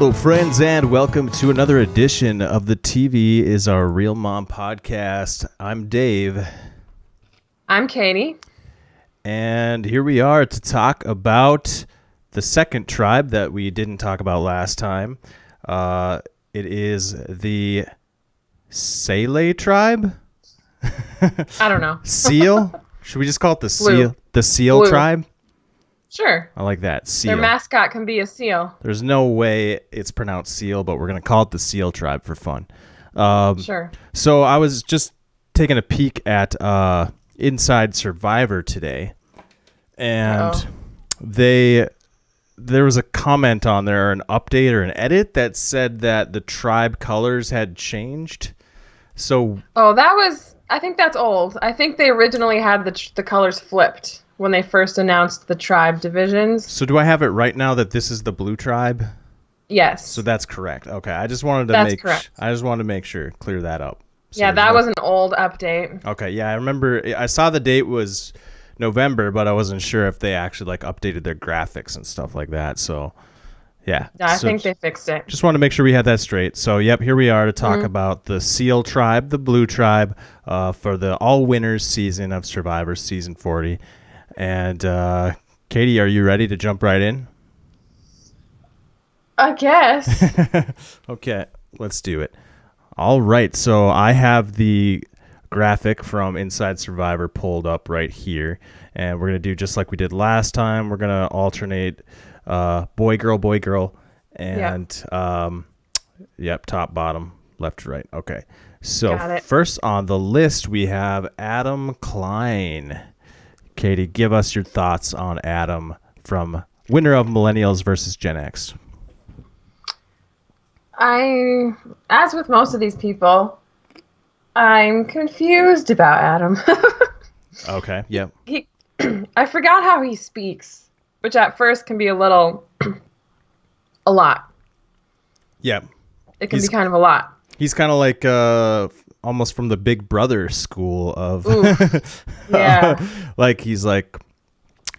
Hello, friends, and welcome to another edition of the TV is Our Real Mom podcast. I'm Dave. I'm Catie. And here we are to talk about the second tribe that we didn't talk about last time. It is the Sele Tribe? I don't know. Seal? Should we just call it the Blue. Seal? The Seal Blue. Tribe? Sure. I like that. Seal. Their mascot can be a seal. There's no way it's pronounced Seal, but we're going to call it the Seal Tribe for fun. Sure. So I was just taking a peek at Inside Survivor today, and there was a comment on there, an update or an edit that said that the tribe colors had changed. So I think that's old. I think they originally had the colors flipped when they first announced the tribe divisions. So do I have it right now that this is the blue tribe? Yes. So that's correct. Okay, I just wanted to make sure, clear that up. So yeah, that was an old update. Okay, yeah, I remember. I saw the date was November, but I wasn't sure if they actually updated their graphics and stuff like that. So, yeah. I think they fixed it. Just wanted to make sure we had that straight. So, yep, here we are to talk about the Seal Tribe, the Blue Tribe, for the All Winners season of Survivor Season 40. And, Catie, are you ready to jump right in? I guess. Okay, let's do it. All right, so I have the graphic from Inside Survivor pulled up right here, and we're going to do just like we did last time. We're going to alternate boy, girl, and top, bottom, left to right. Okay, so first on the list we have Adam Klein. Catie, give us your thoughts on Adam from winner of Millennials versus Gen X. As with most of these people, I'm confused about Adam. Okay, yep. I forgot how he speaks, which at first can be a lot. Yep. It can be kind of a lot. He's kind of like almost from the Big Brother school of yeah. He's like,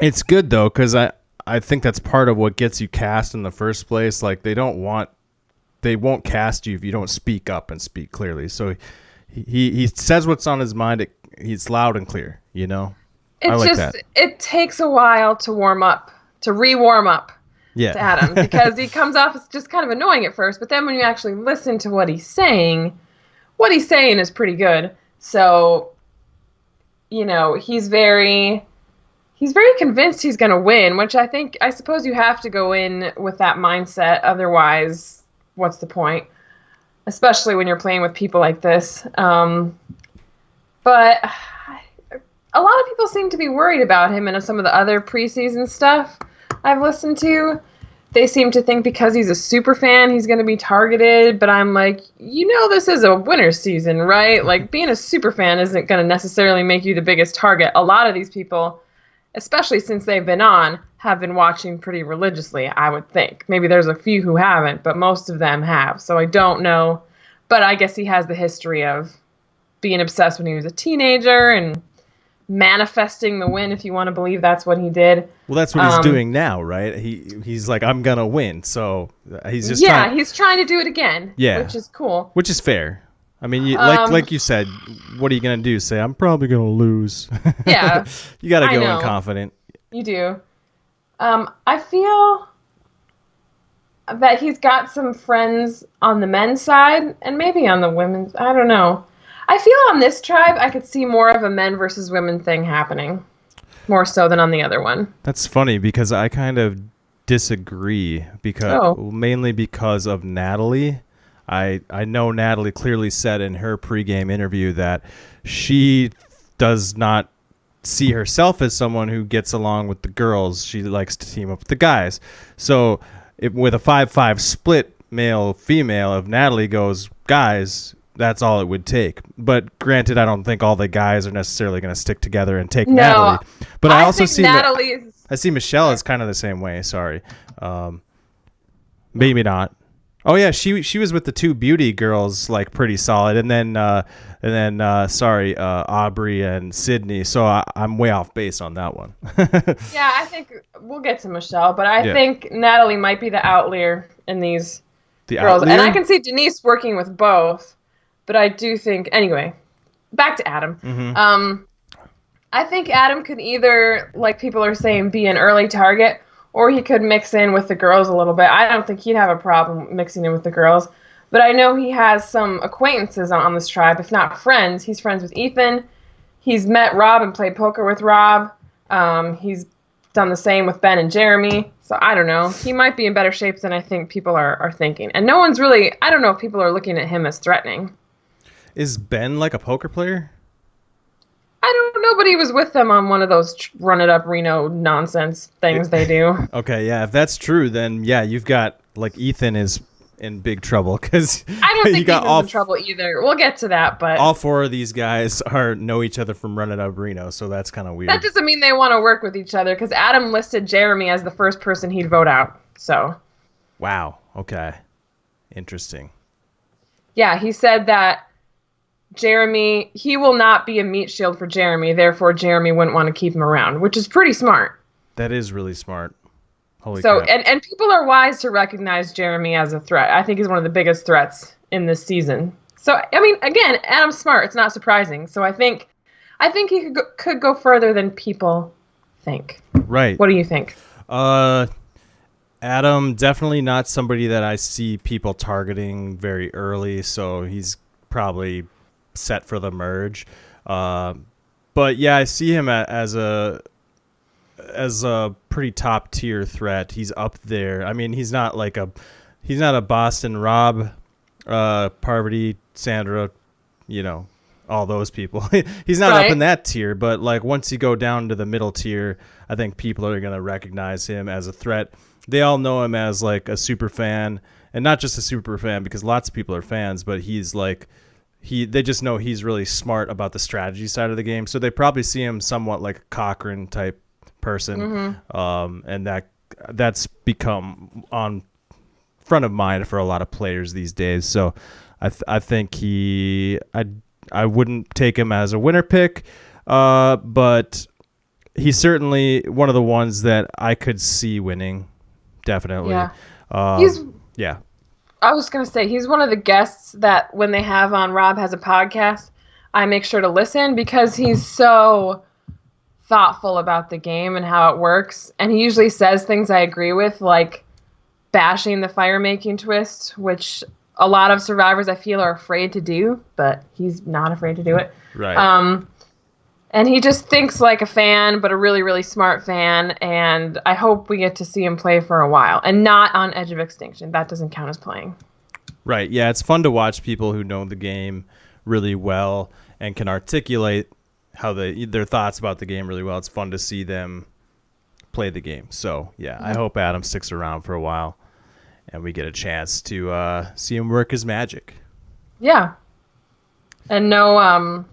it's good though, because I think that's part of what gets you cast in the first place. Like they won't cast you if you don't speak up and speak clearly. So he says what's on his mind. He's loud and clear, you know? It takes a while to warm up, to re-warm up to Adam, because he comes off as just kind of annoying at first, but then when you actually listen to what he's saying is pretty good. So, he's very convinced he's going to win, which I suppose you have to go in with that mindset. Otherwise, what's the point? Especially when you're playing with people like this. But a lot of people seem to be worried about him and some of the other preseason stuff I've listened to. They seem to think because he's a super fan, he's going to be targeted. But I'm like, this is a winter season, right? Like, being a super fan isn't going to necessarily make you the biggest target. A lot of these people, especially since they've been on, have been watching pretty religiously, I would think. Maybe there's a few who haven't, but most of them have. So I don't know. But I guess he has the history of being obsessed when he was a teenager and manifesting the win, if you want to believe that's what he did. Well, that's what he's doing now, right? He's like, I'm gonna win, so he's just he's trying to do it again. Yeah, which is cool. Which is fair. I mean, like you said, what are you gonna do? Say I'm probably gonna lose? Yeah, you gotta go in confident. You do. I feel that he's got some friends on the men's side and maybe on the women's. I don't know. I feel on this tribe, I could see more of a men versus women thing happening, more so than on the other one. That's funny because I kind of disagree mainly because of Natalie. I know Natalie clearly said in her pregame interview that she does not see herself as someone who gets along with the girls. She likes to team up with the guys. So with a 5-5 split male-female, if Natalie goes guys, that's all it would take. But granted, I don't think all the guys are necessarily going to stick together and take Natalie. But I also see I see Michelle as kind of the same way. Sorry, maybe not. Oh yeah, she was with the two beauty girls, pretty solid, and then Aubrey and Sydney. So I'm way off base on that one. Yeah, I think we'll get to Michelle, but I think Natalie might be the outlier in these The girls. outlier? And I can see Denise working with both, but I do think, anyway, back to Adam. Mm-hmm. I think Adam could either, like people are saying, be an early target, or he could mix in with the girls a little bit. I don't think he'd have a problem mixing in with the girls, but I know he has some acquaintances on this tribe, if not friends. He's friends with Ethan. He's met Rob and played poker with Rob. He's done the same with Ben and Jeremy. So I don't know. He might be in better shape than I think people are thinking. And no one's really, I don't know if people are looking at him as threatening. Is Ben like a poker player? I don't know, but he was with them on one of those run it up Reno nonsense things they do. Okay, yeah. If that's true, then yeah, you've got, like, Ethan is in big trouble because I don't think Ethan's in trouble either. We'll get to that, but all four of these guys know each other from Run It Up Reno, so that's kind of weird. That doesn't mean they want to work with each other because Adam listed Jeremy as the first person he'd vote out. So, wow. Okay, interesting. Yeah, he said that Jeremy, he will not be a meat shield for Jeremy, therefore Jeremy wouldn't want to keep him around, which is pretty smart. That is really smart. Holy crap. And people are wise to recognize Jeremy as a threat. I think he's one of the biggest threats in this season. So, I mean, again, Adam's smart. It's not surprising. So I think he could go further than people think. Right. What do you think? Adam, definitely not somebody that I see people targeting very early, so he's probably set for the merge. But yeah, I see him as a pretty top tier threat. He's up there. I mean, he's not a Boston Rob, Parvati, Sandra, all those people. He's not up in that tier, but like once you go down to the middle tier, I think people are going to recognize him as a threat. They all know him as like a super fan, and not just a super fan because lots of people are fans, but he's like, they just know he's really smart about the strategy side of the game. So they probably see him somewhat like a Cochran type person. Mm-hmm. And that's become on front of mind for a lot of players these days. So I think I wouldn't take him as a winner pick, but he's certainly one of the ones that I could see winning. Definitely. Yeah. Yeah. I was going to say, he's one of the guests that when they have on Rob Has a Podcast, I make sure to listen because he's so thoughtful about the game and how it works. And he usually says things I agree with, like bashing the fire making twist, which a lot of survivors I feel are afraid to do, but he's not afraid to do it. Right. And he just thinks like a fan, but a really, really smart fan. And I hope we get to see him play for a while and not on Edge of Extinction. That doesn't count as playing. Right. Yeah, it's fun to watch people who know the game really well and can articulate how their thoughts about the game really well. It's fun to see them play the game. So, yeah, I hope Adam sticks around for a while and we get a chance to see him work his magic. Yeah. And no,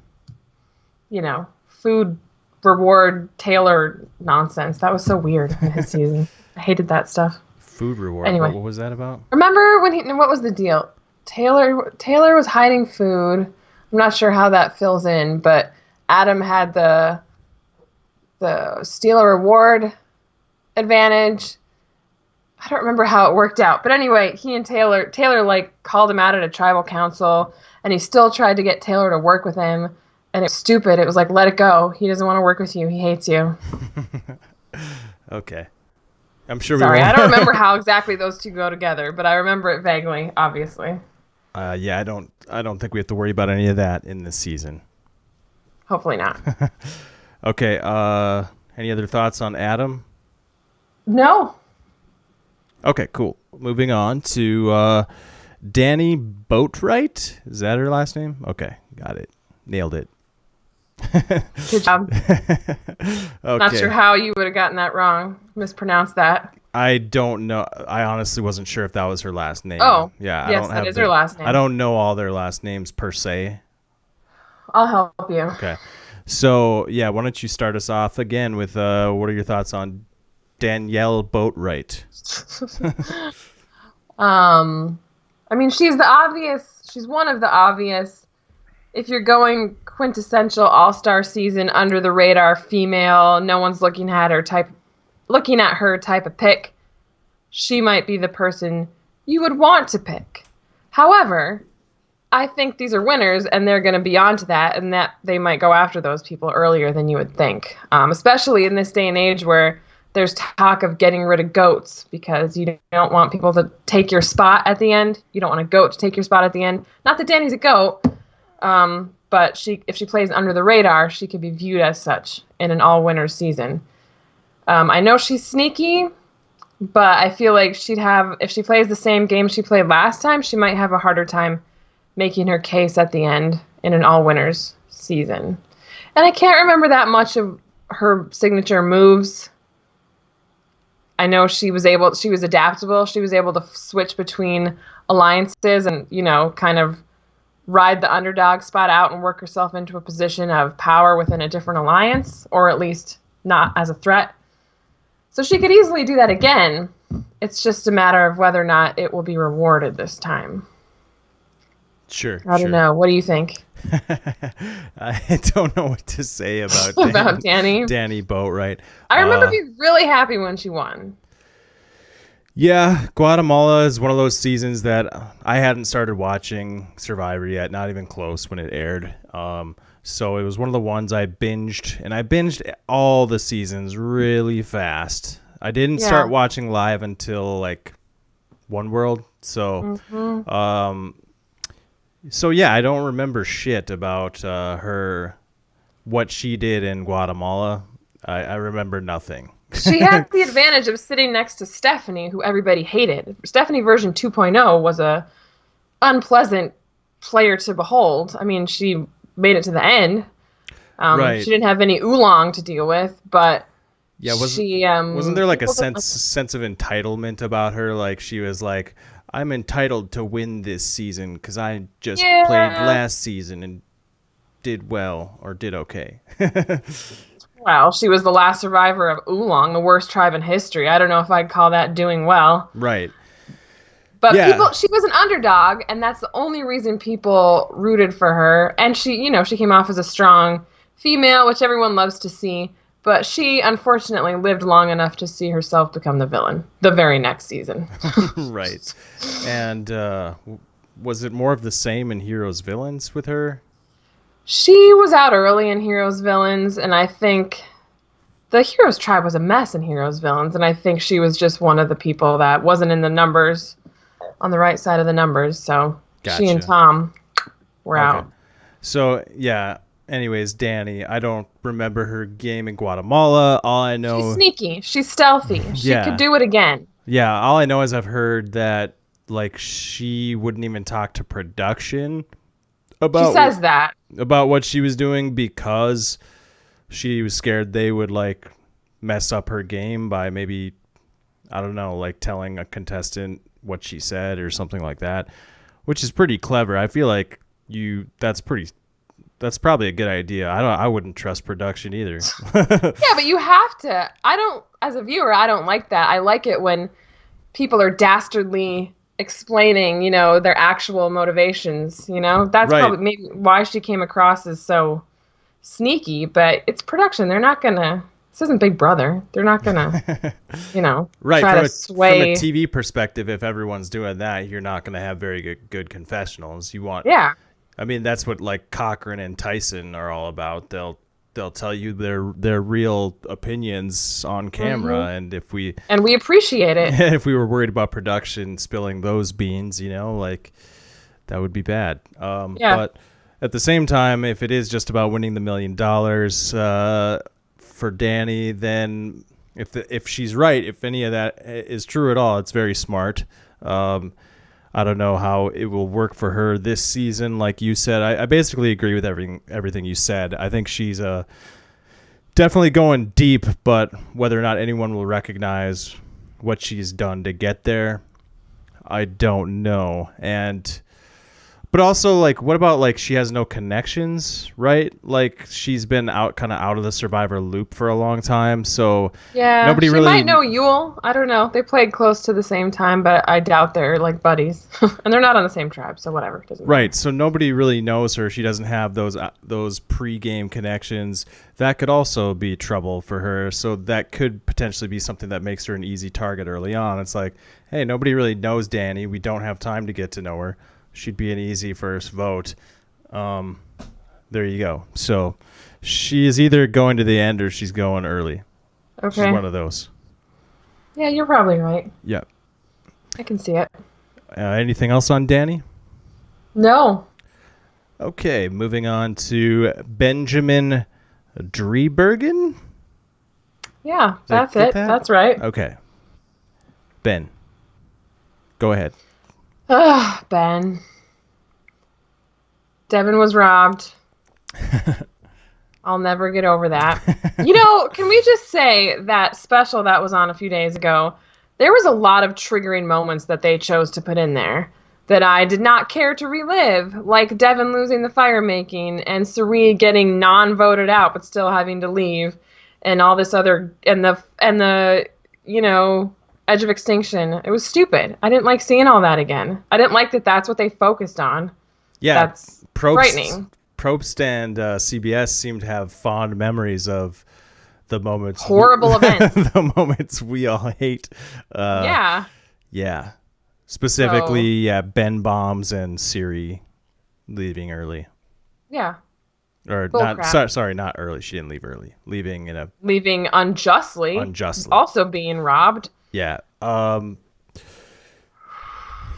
food reward Taylor nonsense. That was so weird in his season. I hated that stuff. Food reward. Anyway, what was that about? Remember what was the deal? Taylor was hiding food. I'm not sure how that fills in, but Adam had the steal a reward advantage. I don't remember how it worked out, but anyway, he and Taylor like called him out at a tribal council, and he still tried to get Taylor to work with him. And it's stupid. It was like, let it go. He doesn't want to work with you. He hates you. Okay. I'm sure Sorry, I don't remember how exactly those two go together, but I remember it vaguely, obviously. Yeah, I don't think we have to worry about any of that in this season. Hopefully not. Okay, any other thoughts on Adam? No. Okay, cool. Moving on to Danny Boatwright. Is that her last name? Okay, got it. Nailed it. Good job. Okay. Not sure how you would have gotten that wrong. Mispronounced that. I don't know. I honestly wasn't sure if that was her last name. Oh, yeah. Yes, that is her last name. I don't know all their last names per se. I'll help you. Okay. So, yeah, why don't you start us off again with what are your thoughts on Danielle Boatwright? I mean, she's one of the obvious. If you're going quintessential all-star season, under the radar female, no one's looking at her type of pick, she might be the person you would want to pick. However, I think these are winners, and they're going to be onto that, and that they might go after those people earlier than you would think, especially in this day and age where there's talk of getting rid of goats because you don't want people to take your spot at the end. You don't want a goat to take your spot at the end. Not that Danny's a goat, but if she plays under the radar, she could be viewed as such in an all-winners season. I know she's sneaky, but I feel like if she plays the same game she played last time, she might have a harder time making her case at the end in an all-winners season. And I can't remember that much of her signature moves. I know she was adaptable. She was able to switch between alliances and, kind of ride the underdog spot out and work herself into a position of power within a different alliance, or at least not as a threat. So she could easily do that again. It's just a matter of whether or not it will be rewarded this time. Sure. I don't know. What do you think? I don't know what to say about Danny. Danny Boatwright. I remember being really happy when she won. Yeah, Guatemala is one of those seasons that I hadn't started watching Survivor yet, not even close when it aired. So it was one of the ones I binged, and I binged all the seasons really fast. I didn't start watching live until like One World. So, So yeah, I don't remember shit about her, what she did in Guatemala. I remember nothing. She had the advantage of sitting next to Stephanie, who everybody hated. Stephanie version 2.0 was a unpleasant player to behold. I mean, she made it to the end. Right. She didn't have any oolong to deal with, but wasn't there like a sense of entitlement about her? Like she was like, I'm entitled to win this season because I just played last season and did well or did okay. Well, she was the last survivor of Oolong, the worst tribe in history. I don't know if I'd call that doing well. Right. But she was an underdog, and that's the only reason people rooted for her. And she came off as a strong female, which everyone loves to see. But she, unfortunately, lived long enough to see herself become the villain the very next season. Right. And was it more of the same in Heroes Villains with her? She was out early in Heroes Villains, and I think the Heroes Tribe was a mess in Heroes Villains, and I think she was just one of the people that wasn't in the numbers, on the right side of the numbers. So She and Tom were out. So, yeah. Anyways, Danny, I don't remember her game in Guatemala. All I know... She's sneaky. She's stealthy. She could do it again. Yeah, all I know is I've heard that like she wouldn't even talk to production about... She says that. About what she was doing because she was scared they would like mess up her game by maybe, I don't know, like telling a contestant what she said or something like that, which is pretty clever. I feel like that's probably a good idea. I wouldn't trust production either. Yeah, but you have to. As a viewer, I don't like that. I like it when people are dastardly explaining, their actual motivations, That's probably maybe why she came across as so sneaky, but it's production. They're not going to, this isn't Big Brother. They're not going to, try to sway. From a TV perspective, if everyone's doing that, you're not going to have very good confessionals. You want... Yeah. I mean, that's what like Cochran and Tyson are all about. They'll tell you their real opinions on camera, and we appreciate it. If we were worried about production spilling those beans, like that would be bad. But at the same time, if it is just about winning the $1 million for Danny, then if she's right, if any of that is true at all, it's very smart. I don't know how it will work for her this season. Like you said, I basically agree with everything you said. I think she's definitely going deep, but whether or not anyone will recognize what she's done to get there, I don't know. But also, like, what about, like, she has no connections, right? Like, she's been kind of out of the Survivor loop for a long time, so Yeah, nobody she really. might know Yule. I don't know. They played close to the same time, but I doubt they're like buddies. And they're not on the same tribe, so whatever. Doesn't matter. Right, so nobody really knows her. She doesn't have those pre-game connections. That could also be trouble for her. So that could potentially be something that makes her an easy target early on. It's like, hey, nobody really knows Dani. We don't have time to get to know her. She'd be an easy first vote. There you go. So she is either going to the end or she's going early. Okay. She's one of those. Yeah, you're probably right. Yeah. I can see it. Anything else on Dani? No. Okay, moving on to Benjamin Driebergen. Yeah, that's it. That's right. Okay. Ben, go ahead. Ugh, Ben. Devin was robbed. I'll never get over that. Can we just say that special that was on a few days ago, there was a lot of triggering moments that they chose to put in there that I did not care to relive, like Devin losing the fire making and Cirie getting non-voted out but still having to leave, and all this other and the Edge of Extinction. It was stupid. I didn't like seeing all that again. I didn't like that that's what they focused on. Yeah, that's frightening. Probst and CBS seem to have fond memories of the moments. Horrible events. The moments we all hate. Yeah. Yeah. Specifically, Ben bombs and Cirie leaving early. Yeah. Or Bull not. crap. Sorry, not early. She didn't leave early. Leaving unjustly. Also being robbed. Yeah.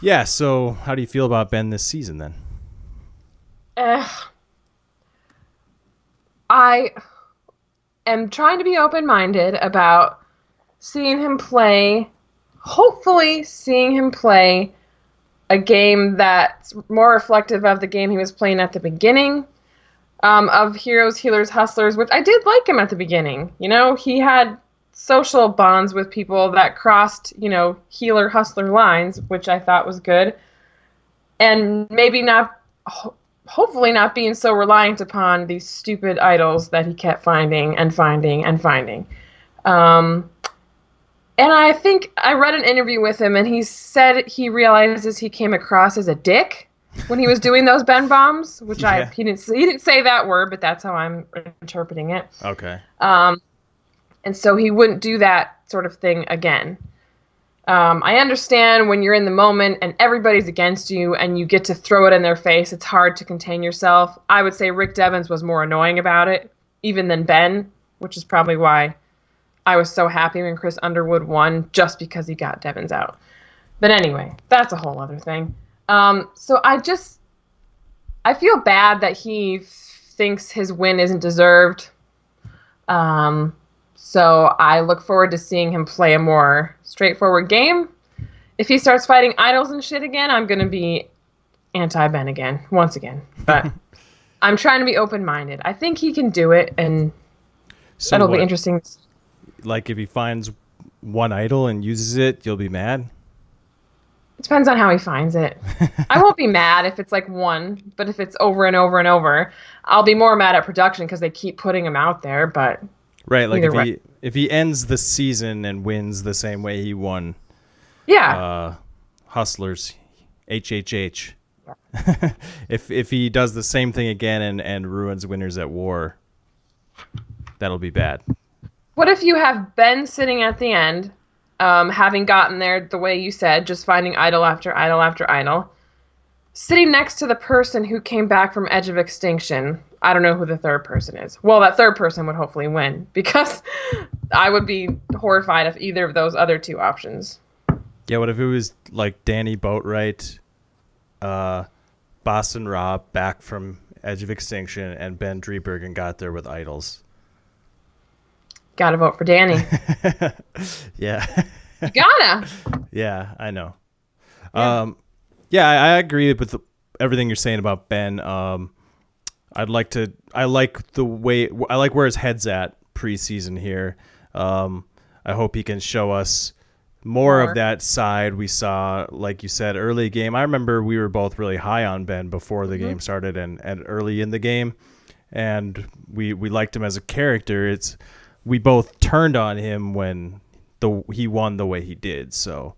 Yeah. So, how do you feel about Ben this season then? I am trying to be open-minded about seeing him play. Hopefully, seeing him play a game that's more reflective of the game he was playing at the beginning of Heroes, Healers, Hustlers, which I did like him at the beginning. He had social bonds with people that crossed, healer, hustler lines, which I thought was good. And maybe not, hopefully not being so reliant upon these stupid idols that he kept finding and finding and finding. And I think I read an interview with him, and he said he realizes he came across as a dick when he was doing those Ben bombs, which yeah. he didn't say that word, but that's how I'm interpreting it. Okay. And so he wouldn't do that sort of thing again. I understand when you're in the moment and everybody's against you and you get to throw it in their face, it's hard to contain yourself. I would say Rick Devens was more annoying about it, even than Ben, which is probably why I was so happy when Chris Underwood won, just because he got Devens out. But anyway, that's a whole other thing. So I feel bad that he thinks his win isn't deserved. So I look forward to seeing him play a more straightforward game. If he starts fighting idols and shit again, I'm going to be anti-Ben again, once again. But I'm trying to be open-minded. I think he can do it, and that'll be interesting. Like, if he finds one idol and uses it, you'll be mad? It depends on how he finds it. I won't be mad if it's like one, but if it's over and over and over, I'll be more mad at production because they keep putting him out there, but... Right, like if he ends the season and wins the same way he won, Hustlers, HHH. Yeah. if he does the same thing again and ruins Winners at War, that'll be bad. What if you have Ben sitting at the end, having gotten there the way you said, just finding idol after idol after idol, sitting next to the person who came back from Edge of Extinction? I don't know who the third person is. Well, that third person would hopefully win, because I would be horrified if either of those other two options. Yeah, what if it was like Dani Boatwright, Boston Rob back from Edge of Extinction, and Ben Driebergen got there with idols? Gotta vote for Dani. Yeah. You gotta. Yeah, I know. Yeah, I agree with everything you're saying about Ben. I like where his head's at preseason here. I hope he can show us more of that side we saw, like you said, early game. I remember we were both really high on Ben before the game started and early in the game, and we liked him as a character. We both turned on him when he won the way he did. So,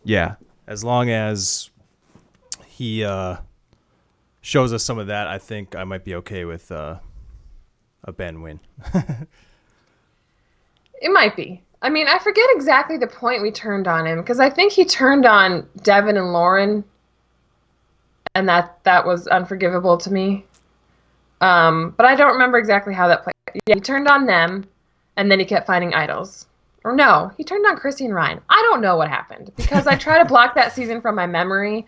yeah, as long as he shows us some of that, I think I might be okay with a Ben win. It might be. I mean, I forget exactly the point we turned on him, because I think he turned on Devin and Lauren, and that was unforgivable to me. But I don't remember exactly how that played. Yeah, he turned on them, and then he kept finding idols. Or no, he turned on Chrissy and Ryan. I don't know what happened, because I try to block that season from my memory.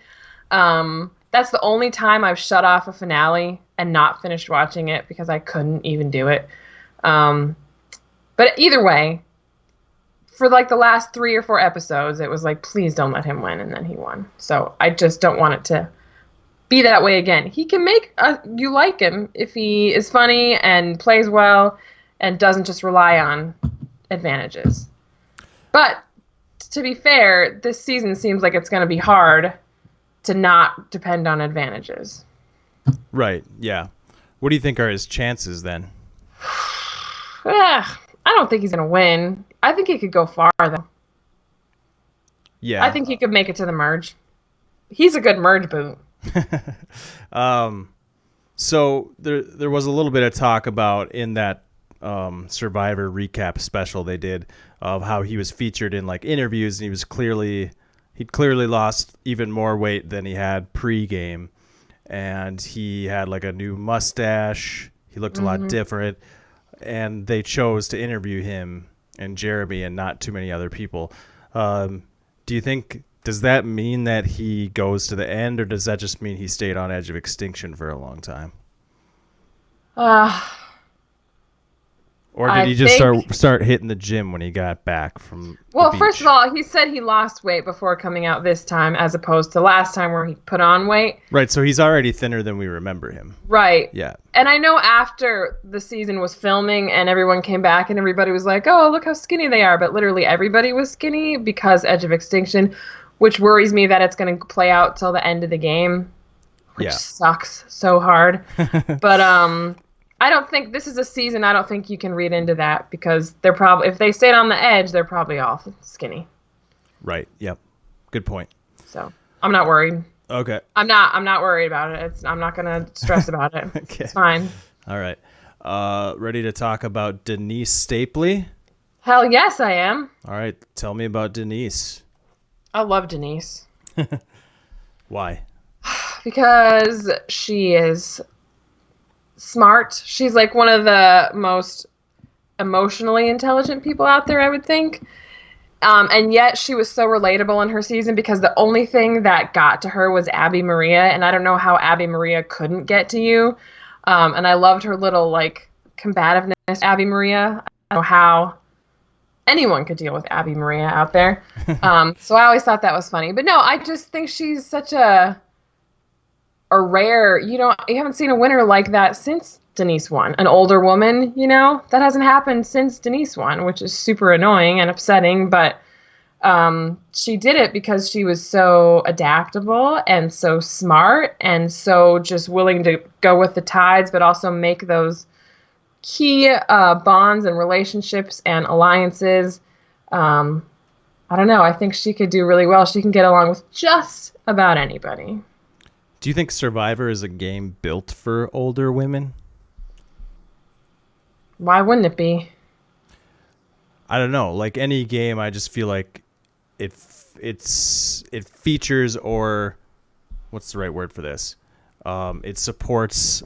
That's the only time I've shut off a finale and not finished watching it, because I couldn't even do it. But either way, for like the last 3 or 4 episodes, it was like, please don't let him win, and then he won. So I just don't want it to be that way again. He can make you like him if he is funny and plays well and doesn't just rely on advantages. But to be fair, this season seems like it's going to be hard to not depend on advantages. Right, yeah. What do you think are his chances then? I don't think he's going to win. I think he could go far, though. Yeah. I think he could make it to the merge. He's a good merge boot. So there was a little bit of talk about in that Survivor recap special they did of how he was featured in like interviews, and he'd clearly lost even more weight than he had pre-game, and he had like a new mustache. He looked a lot different, and they chose to interview him and Jeremy and not too many other people. Do you think, does that mean that he goes to the end, or does that just mean he stayed on edge of extinction for a long time? Or did he just start hitting the gym when he got back from the beach? First of all, he said he lost weight before coming out this time, as opposed to last time where he put on weight. Right, so he's already thinner than we remember him. Right. Yeah. And I know after the season was filming and everyone came back and everybody was like, oh, look how skinny they are. But literally everybody was skinny because Edge of Extinction, which worries me that it's going to play out till the end of the game, which sucks so hard. But I don't think this is a season. I don't think you can read into that, because they're probably, if they stayed on the edge, they're probably all skinny. Right. Yep. Good point. So I'm not worried. Okay. I'm not worried about it. I'm not gonna stress about it. Okay. It's fine. All right. Ready to talk about Denise Stapley? Hell yes, I am. All right. Tell me about Denise. I love Denise. Why? Because she is smart. She's like one of the most emotionally intelligent people out there, I would think. And yet she was so relatable in her season, because the only thing that got to her was Abby Maria. And I don't know how Abby Maria couldn't get to you. And I loved her little like combativeness, Abby Maria. I don't know how anyone could deal with Abby Maria out there. So I always thought that was funny. But no, I just think she's such a rare, you haven't seen a winner like that since Denise won. An older woman, that hasn't happened since Denise won, which is super annoying and upsetting. But she did it because she was so adaptable and so smart and so just willing to go with the tides, but also make those key bonds and relationships and alliances. I don't know. I think she could do really well. She can get along with just about anybody. Do you think Survivor is a game built for older women? Why wouldn't it be? I don't know. Like any game, I just feel like it features, or what's the right word for this? It supports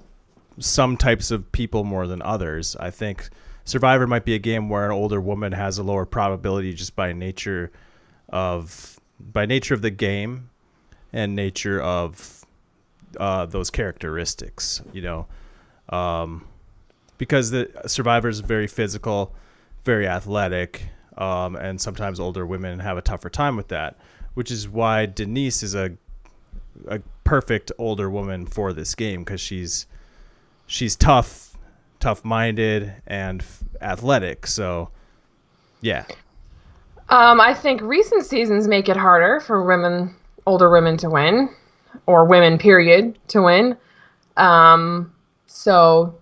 some types of people more than others. I think Survivor might be a game where an older woman has a lower probability just by nature of the game and nature of those characteristics, because the Survivor is very physical, very athletic, and sometimes older women have a tougher time with that, which is why Denise is a perfect older woman for this game, because she's tough-minded and athletic. So, yeah. I think recent seasons make it harder for older women to win, or women, period, to win. So,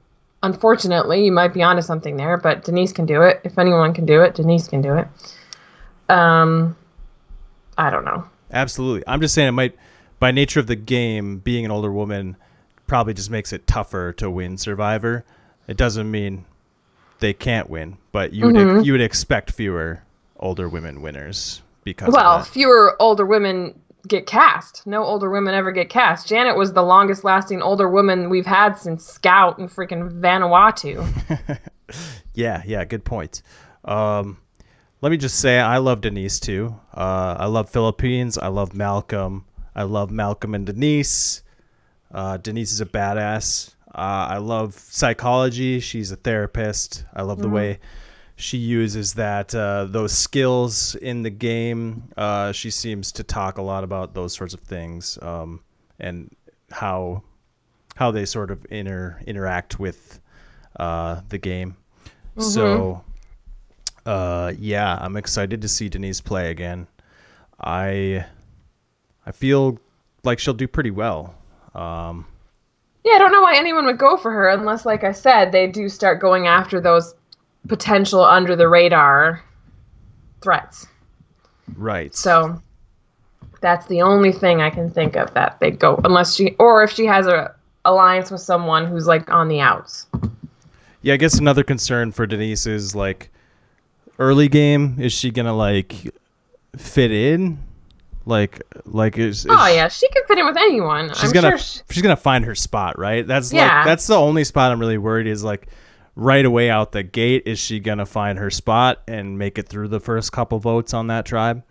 unfortunately, you might be onto something there, but Denise can do it. If anyone can do it, Denise can do it. I don't know. Absolutely. I'm just saying it might, by nature of the game, being an older woman probably just makes it tougher to win Survivor. It doesn't mean they can't win, but you would expect fewer older women winners because of that. Fewer older women get cast. No older women ever get cast. Janet was the longest lasting older woman we've had since Scout and freaking Vanuatu. Yeah, good point. Let me just say I love Denise too. I love Philippines. I love Malcolm. I love Malcolm and Denise. Denise is a badass. I love psychology. She's a therapist. I love the way she uses those skills in the game. She seems to talk a lot about those sorts of things, and how they sort of interact with the game. So I'm excited to see Denise play again. I feel like she'll do pretty well. I don't know why anyone would go for her unless, like I said, they do start going after those potential under the radar threats. Right. So that's the only thing I can think of that they'd go, if she has a alliance with someone who's like on the outs. Yeah, I guess another concern for Denise is like early game. Is she gonna like fit in? She can fit in with anyone. She's gonna find her spot, right? That's the only spot I'm really worried is like right away out the gate. Is she gonna find her spot and make it through the first couple votes on that tribe?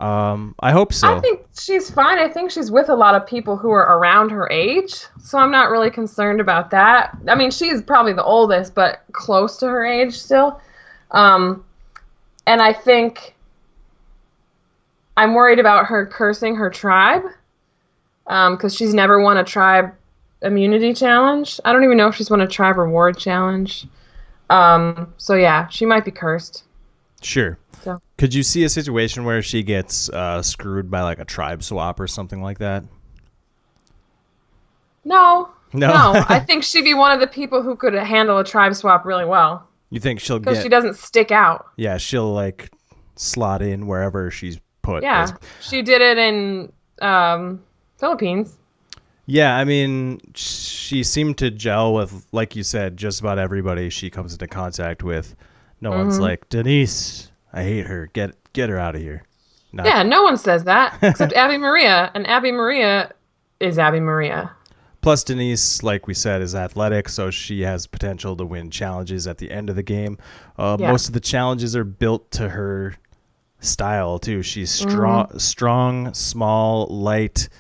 I hope so. I think she's fine. I think she's with a lot of people who are around her age, so I'm not really concerned about that. I mean, she's probably the oldest, but close to her age still. And I think I'm worried about her cursing her tribe, because she's never won a tribe immunity challenge. I don't even know if she's won a tribe reward challenge. She might be cursed. Sure. So. Could you see a situation where she gets screwed by like a tribe swap or something like that? No. I think she'd be one of the people who could handle a tribe swap really well. You think she'll get? Because she doesn't stick out. Yeah, she'll like slot in wherever she's put. Yeah, she did it in Philippines. Yeah, I mean, she seemed to gel with, like you said, just about everybody she comes into contact with. No one's like, Denise, I hate her. Get her out of here. No one says that except Abby Maria, and Abby Maria is Abby Maria. Plus, Denise, like we said, is athletic, so she has potential to win challenges at the end of the game. Most of the challenges are built to her style too. She's strong, small, light,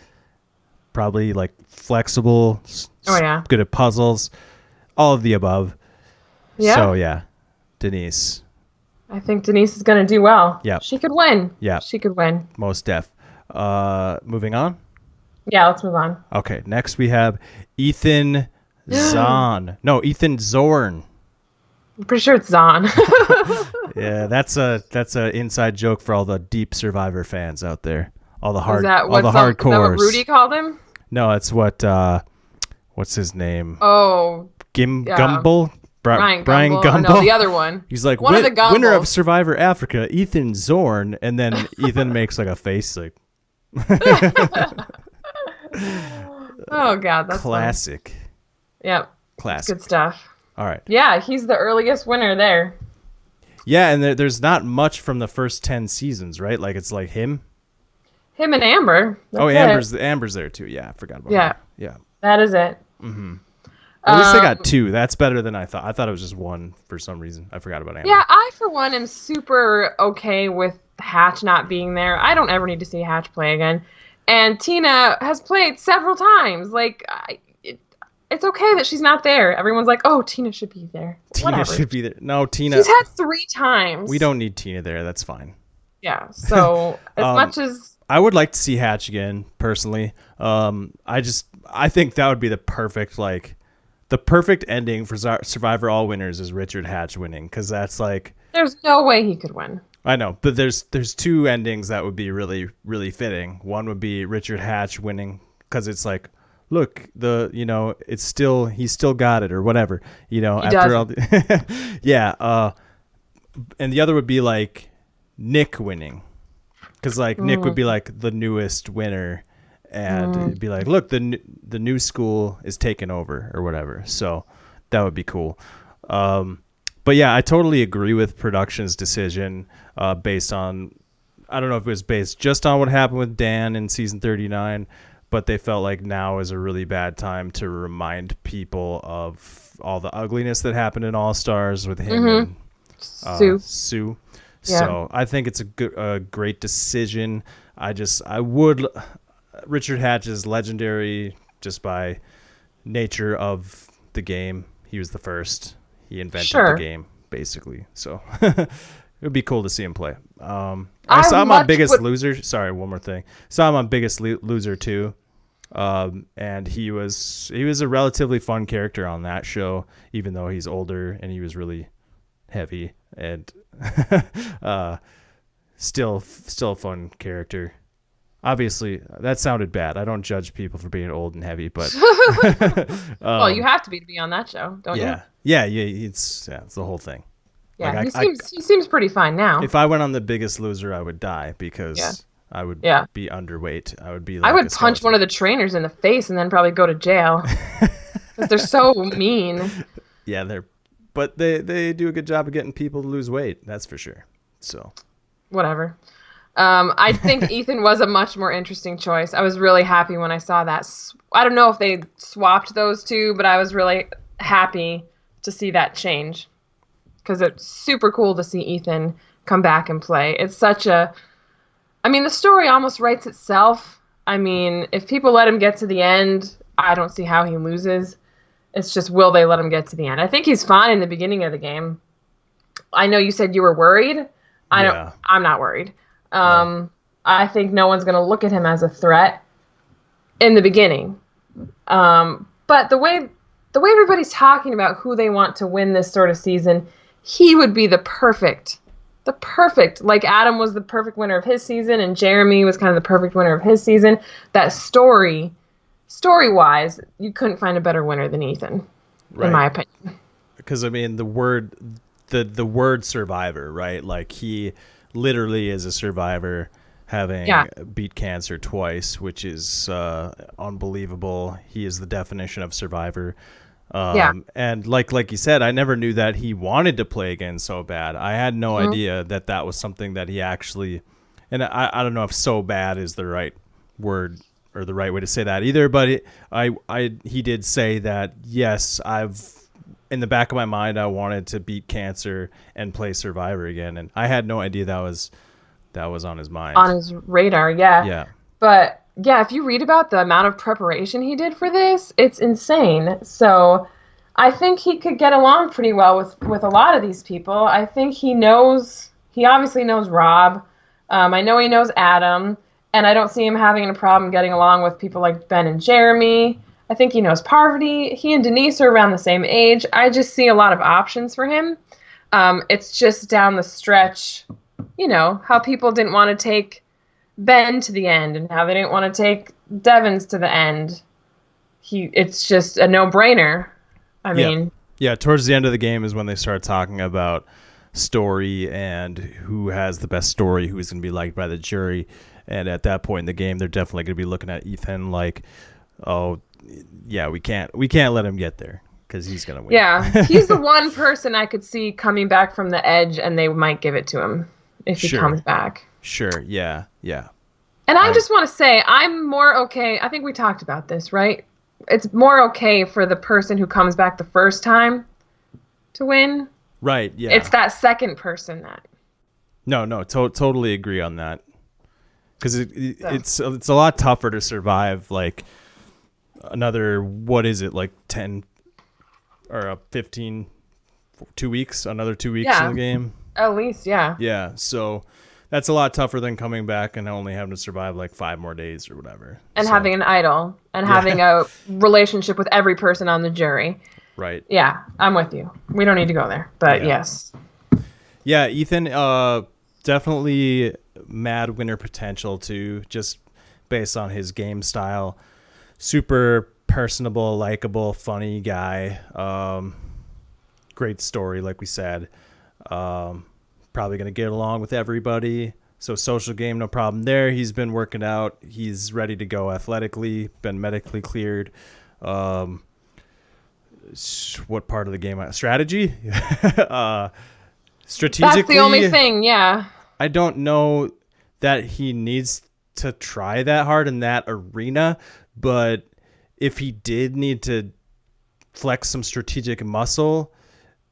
probably like flexible. Good at puzzles, all of the above. So Denise. I think Denise is going to do well. Yeah, she could win. Yeah, she could win. Most def. Moving on. Yeah, let's move on. Okay, next we have Ethan Zorn. No, Ethan Zorn. I'm pretty sure it's Zahn. Yeah, that's a inside joke for all the deep Survivor fans out there. All the hardcores. Is that what Rudy called him? No, it's what's his name? Oh, Gumbel. Brian Gumbel. No, the other one. He's like one of the Gumbles. Winner of Survivor Africa, Ethan Zorn, and then Ethan makes like a face like. Oh God, that's classic. Funny. Yep. Classic. Good stuff. All right. Yeah, he's the earliest winner there. Yeah, and there's not much from the first 10 seasons, right? Like it's like him and Amber. Amber's there too. Yeah, I forgot about that. Yeah. That is it. Mm-hmm. At least they got 2. That's better than I thought. I thought it was just 1 for some reason. I forgot about Amber. Yeah, I for one am super okay with Hatch not being there. I don't ever need to see Hatch play again. And Tina has played several times. Like, it's okay that she's not there. Everyone's like, oh, Tina should be there. Tina should be there. No, Tina. She's had 3 times. We don't need Tina there. That's fine. Yeah. So as much as I would like to see Hatch again, personally. I think that would be the perfect ending for Survivor All Winners is Richard Hatch winning, because that's like. There's no way he could win. I know, but there's two endings that would be really, really fitting. One would be Richard Hatch winning because it's like, look, it's still, he's still got it or whatever, after all. Yeah. And the other would be like Nick winning because like Nick would be like the newest winner and it'd be like, look, the new school is taking over or whatever. So that would be cool. But yeah, I totally agree with production's decision based on, I don't know if it was based just on what happened with Dan in season 39, but they felt like now is a really bad time to remind people of all the ugliness that happened in All Stars with him and Sue. Yeah. So I think it's a great decision. Richard Hatch is legendary just by nature of the game. He was the first. He invented the game, basically. So it would be cool to see him play. I saw him on Biggest Loser. Sorry, one more thing. Saw him on Biggest Loser too. And he was a relatively fun character on that show, even though he's older and he was really heavy and still a fun character. Obviously, that sounded bad. I don't judge people for being old and heavy, but well, you have to be on that show, don't you? Yeah. It's the whole thing. Yeah, like he seems pretty fine now. If I went on The Biggest Loser, I would die because I would be underweight. I would be. Like I would punch one of the trainers in the face and then probably go to jail because they're so mean. Yeah, but they do a good job of getting people to lose weight. That's for sure. So whatever. I think Ethan was a much more interesting choice. I was really happy when I saw that. I don't know if they swapped those two, but I was really happy to see that change because it's super cool to see Ethan come back and play. It's the story almost writes itself. I mean, if people let him get to the end, I don't see how he loses. It's just, will they let him get to the end? I think he's fine in the beginning of the game. I know you said you were worried. I'm not worried. I think no one's going to look at him as a threat in the beginning. But the way everybody's talking about who they want to win this sort of season, he would be the perfect, like Adam was the perfect winner of his season and Jeremy was kind of the perfect winner of his season. That story-wise, you couldn't find a better winner than Ethan, in my opinion. Because, I mean, the word survivor, right? Like he literally is a survivor having beat cancer twice, which is unbelievable. He is the definition of survivor. And like you said, I never knew that he wanted to play again so bad. I had no idea that was something that he actually, and I don't know if so bad is the right word or the right way to say that either, but he did say that, yes, in the back of my mind, I wanted to beat cancer and play Survivor again, and I had no idea that was on his mind, on his radar. Yeah. But yeah, if you read about the amount of preparation he did for this, it's insane. So I think he could get along pretty well with a lot of these people. I think he obviously knows Rob. I know he knows Adam, and I don't see him having a problem getting along with people like Ben and Jeremy. I think he knows Parvati. He and Denise are around the same age. I just see a lot of options for him. It's just down the stretch, how people didn't want to take Ben to the end and how they didn't want to take Devins to the end. It's just a no-brainer. I mean... Yeah, towards the end of the game is when they start talking about story and who has the best story, who's going to be liked by the jury. And at that point in the game, they're definitely going to be looking at Ethan like, oh... Yeah, we can't let him get there because he's gonna win. Yeah, he's the one person I could see coming back from the edge, and they might give it to him if he comes back. Sure. Yeah. And I just want to say, I'm more okay. I think we talked about this, right? It's more okay for the person who comes back the first time to win. Right. Yeah. It's that second person that. No. Totally agree on that. Because it's a lot tougher to survive like. Another, what is it, like 10 or 15, 2 weeks, another 2 weeks in the game? At least, yeah. Yeah, so that's a lot tougher than coming back and only having to survive like 5 more days or whatever. And having an idol and having a relationship with every person on the jury. Right. Yeah, I'm with you. We don't need to go there, but yes. Yeah, Ethan, definitely mad winner potential too, just based on his game style. Super personable, likable, funny guy. Great story, like we said. Probably going to get along with everybody. So social game, no problem there. He's been working out. He's ready to go athletically, been medically cleared. What part of the game? Strategy? Strategically. That's the only thing, yeah. I don't know that he needs to try that hard in that arena, but if he did need to flex some strategic muscle,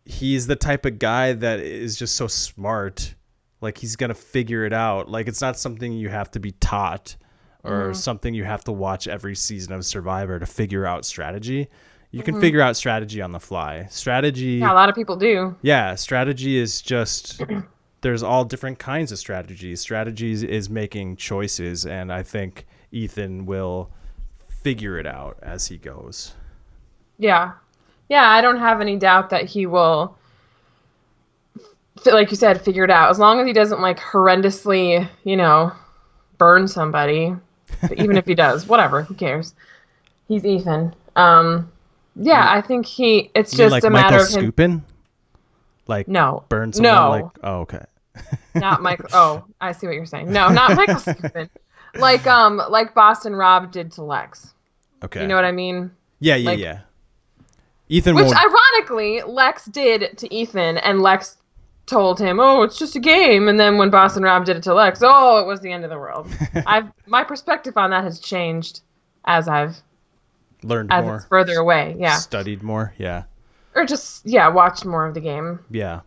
he's the type of guy that is just so smart. Like, he's going to figure it out. Like, it's not something you have to be taught or something you have to watch every season of Survivor to figure out strategy. You can figure out strategy on the fly. Strategy. Yeah, a lot of people do. Yeah, strategy is just, there's all different kinds of strategies. Strategies is making choices, and I think Ethan will figure it out as he goes. Yeah. Yeah, I don't have any doubt that he will, like you said, figure it out. As long as he doesn't, like, horrendously, burn somebody. But even if he does, whatever, who cares? He's Ethan. Yeah, I think it's just like a matter Michael of him. Scoopin? Like, No. burn someone? No. Like, oh, okay. Not Michael. Oh, I see what you're saying. No, not Michael Scoopin. Like Boston Rob did to Lex. Okay. You know what I mean? Yeah. Ethan Which, won't... ironically, Lex did to Ethan, and Lex told him, "Oh, it's just a game." And then when Boston Rob did it to Lex, oh, it was the end of the world. My perspective on that has changed as I've learned more. It's further away. Yeah. Studied more. Yeah. Or just watched more of the game. Yeah.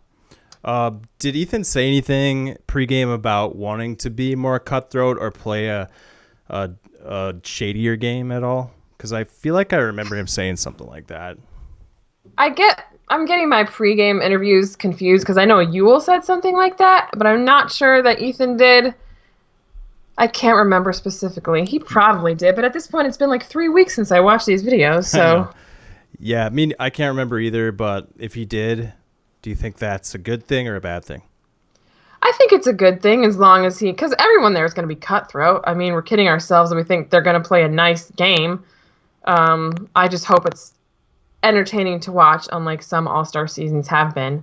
Did Ethan say anything pregame about wanting to be more cutthroat or play a shadier game at all? Because I feel like I remember him saying something like that. I'm getting my pregame interviews confused because I know Yule said something like that, but I'm not sure that Ethan did. I can't remember specifically. He probably did, but at this point, it's been like 3 weeks since I watched these videos, so... Yeah, I can't remember either, but if he did, do you think that's a good thing or a bad thing? I think it's a good thing as long as because everyone there is going to be cutthroat. I mean, we're kidding ourselves and we think they're going to play a nice game. I just hope it's entertaining to watch, unlike some All-Star seasons have been.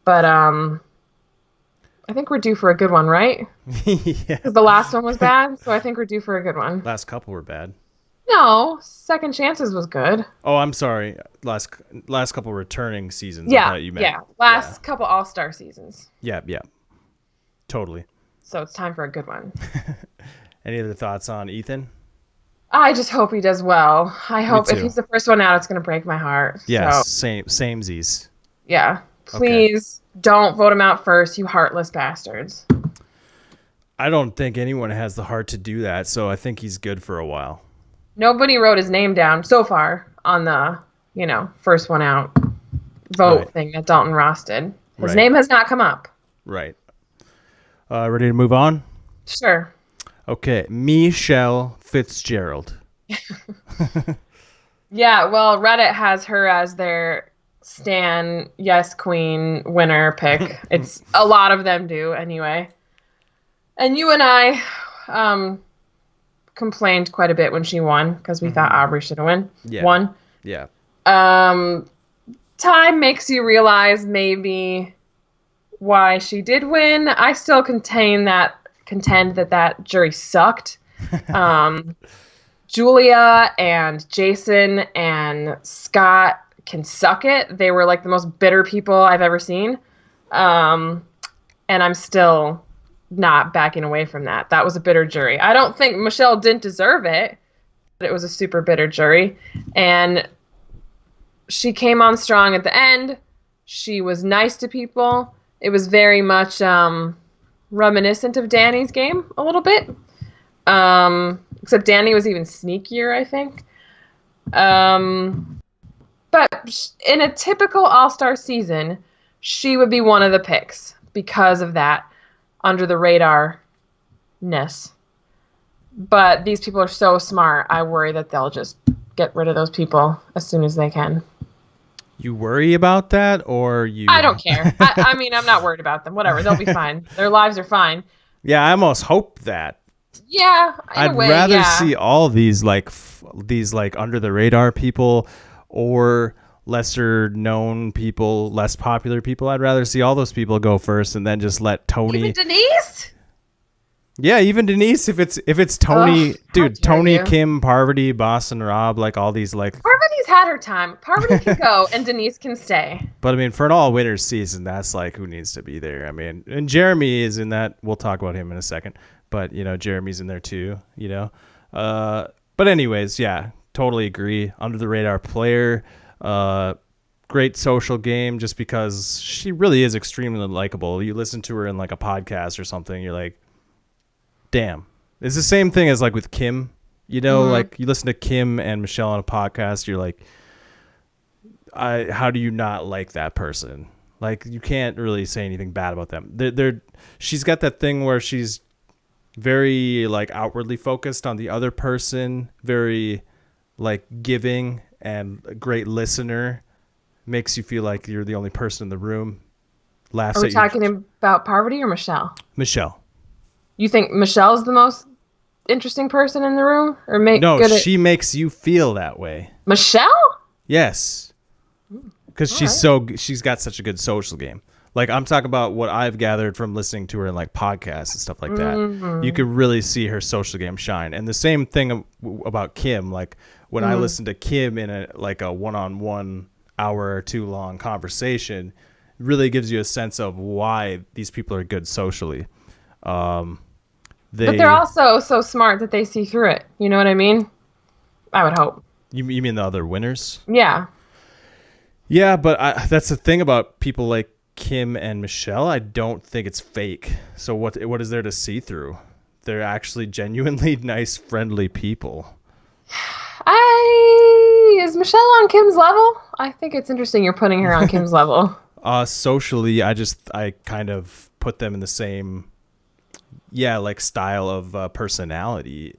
But I think we're due for a good one, right? Yeah. Because the last one was bad, so I think we're due for a good one. Last couple were bad. No, Second Chances was good. Oh, I'm sorry. Last couple returning seasons. Yeah, I thought you meant. yeah. Last couple All-Star seasons. Yeah. Totally. So it's time for a good one. Any other thoughts on Ethan? I just hope he does well. I hope if he's the first one out, it's going to break my heart. Yeah, so, samesies. Yeah. Please don't vote him out first, you heartless bastards. I don't think anyone has the heart to do that, so I think he's good for a while. Nobody wrote his name down so far on the, first one out vote thing that Dalton Ross did. His name has not come up. Right. Ready to move on? Sure. Okay, Michelle Fitzgerald. Yeah, well, Reddit has her as their Stan Yes Queen winner pick. It's a lot of them do anyway. And you and I complained quite a bit when she won because we thought Aubrey should have won. Yeah. Time makes you realize maybe why she did win. I still contend that jury sucked. Julia and Jason and Scott can suck it. They were like the most bitter people I've ever seen. And I'm still not backing away from that. That was a bitter jury. I don't think Michelle didn't deserve it, but it was a super bitter jury. And she came on strong at the end. She was nice to people. It was very much reminiscent of Danny's game a little bit. Except Danny was even sneakier, I think. But in a typical All-Star season, she would be one of the picks because of that under the radar-ness. But these people are so smart, I worry that they'll just get rid of those people as soon as they can. You worry about that, or you? I don't care. I mean, I'm not worried about them. Whatever, they'll be fine. Their lives are fine. Yeah, I almost hope that. Yeah, in a I'd way, rather yeah. see all these these like under the radar people or lesser known people, less popular people. I'd rather see all those people go first and then just let Even Tony. Denise? Yeah, even Denise. If it's Tony, Ugh, how dude, dare Tony, you? Kim, Parvati, Boston Rob, like all these like. Parvati's had her time. Parvati can go, and Denise can stay. But I mean, for an all winners season, that's like who needs to be there. I mean, and Jeremy is in that. We'll talk about him in a second. But Jeremy's in there too. But anyways, yeah, totally agree. Under the radar player, great social game. Just because she really is extremely likable. You listen to her in like a podcast or something, you're like, damn. It's the same thing as like with Kim. Like you listen to Kim and Michelle on a podcast, you're like, how do you not like that person? Like you can't really say anything bad about them. She's got that thing where she's very like outwardly focused on the other person, very like giving and a great listener, makes you feel like you're the only person in the room. Laughs Are we at talking you. about Parvati or Michelle? Michelle. You think Michelle's the most interesting person in the room, or No, good at she makes you feel that way. Michelle? Yes, because she's got such a good social game. Like I'm talking about what I've gathered from listening to her in like podcasts and stuff like that. You could really see her social game shine. And the same thing about Kim. Like when I listen to Kim in a one-on-one hour or two long conversation, it really gives you a sense of why these people are good socially. But they're also so smart that they see through it. You know what I mean? I would hope. You mean the other winners? Yeah. Yeah, but that's the thing about people like Kim and Michelle. I don't think it's fake. So what is there to see through? They're actually genuinely nice, friendly people. Is Michelle on Kim's level? I think it's interesting you're putting her on Kim's level. Socially, I kind of put them in the same, like style of personality.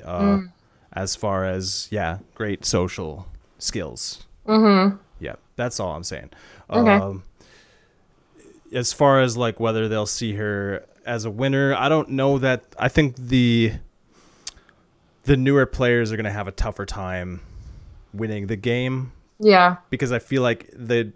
As far as great social skills. Mm-hmm. Yeah, that's all I'm saying. Okay. As far as like whether they'll see her as a winner, I don't know that. I think the newer players are going to have a tougher time winning the game. Yeah. Because I feel like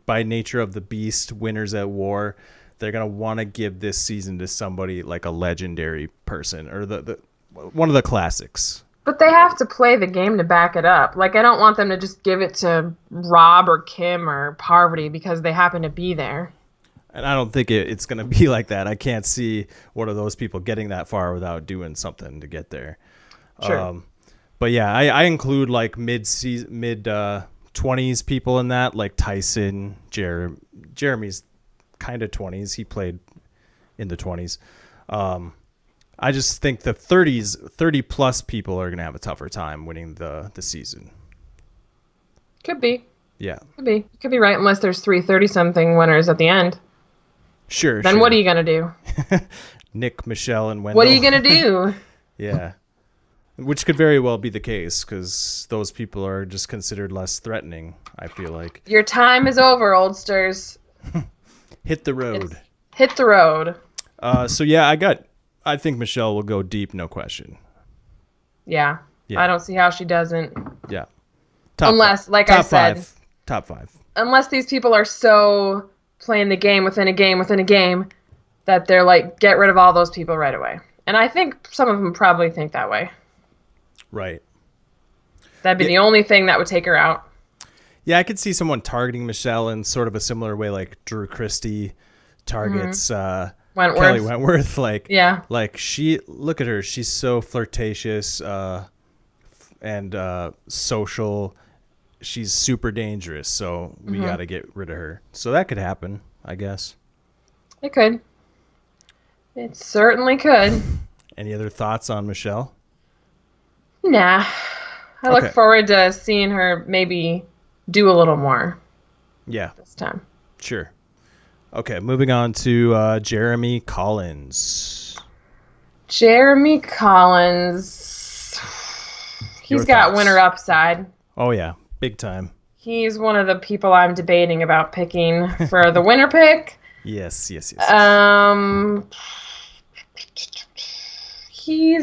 by nature of the beast, winners at war, they're going to want to give this season to somebody like a legendary person or the one of the classics. But they have to play the game to back it up. Like, I don't want them to just give it to Rob or Kim or Parvati because they happen to be there. And I don't think it's going to be like that. I can't see one of those people getting that far without doing something to get there. Sure. But yeah, I include like mid 20s people in that, like Tyson, Jeremy's kind of 20s. He played in the 20s. I just think the 30 plus people are going to have a tougher time winning the season. Could be. Yeah. Could be. You could be right unless there's 3 30-something winners at the end. Sure. Then what are you going to do? Nick, Michelle, and Wendell. What are you going to do? Yeah. Which could very well be the case because those people are just considered less threatening, I feel like. Your time is over, oldsters. Hit the road. Hit the road. So yeah, I think Michelle will go deep, no question. Yeah. I don't see how she doesn't. Yeah. Unless, like I said. Top 5. Unless these people are so playing the game within a game within a game that they're like, get rid of all those people right away. And I think some of them probably think that way. Right. That'd be the only thing that would take her out. Yeah, I could see someone targeting Michelle in sort of a similar way like Drew Christie targets Kelly Wentworth. Like, yeah. Like look at her. She's so flirtatious and social. She's super dangerous, so we got to get rid of her. So that could happen, I guess. It could. It certainly could. Any other thoughts on Michelle? Nah. I look forward to seeing her maybe do a little more. Yeah. This time. Sure. Okay, moving on to Jeremy Collins. Jeremy Collins. He's got winner upside. Oh, yeah. Big time. He's one of the people I'm debating about picking for the winner pick. Yes. He's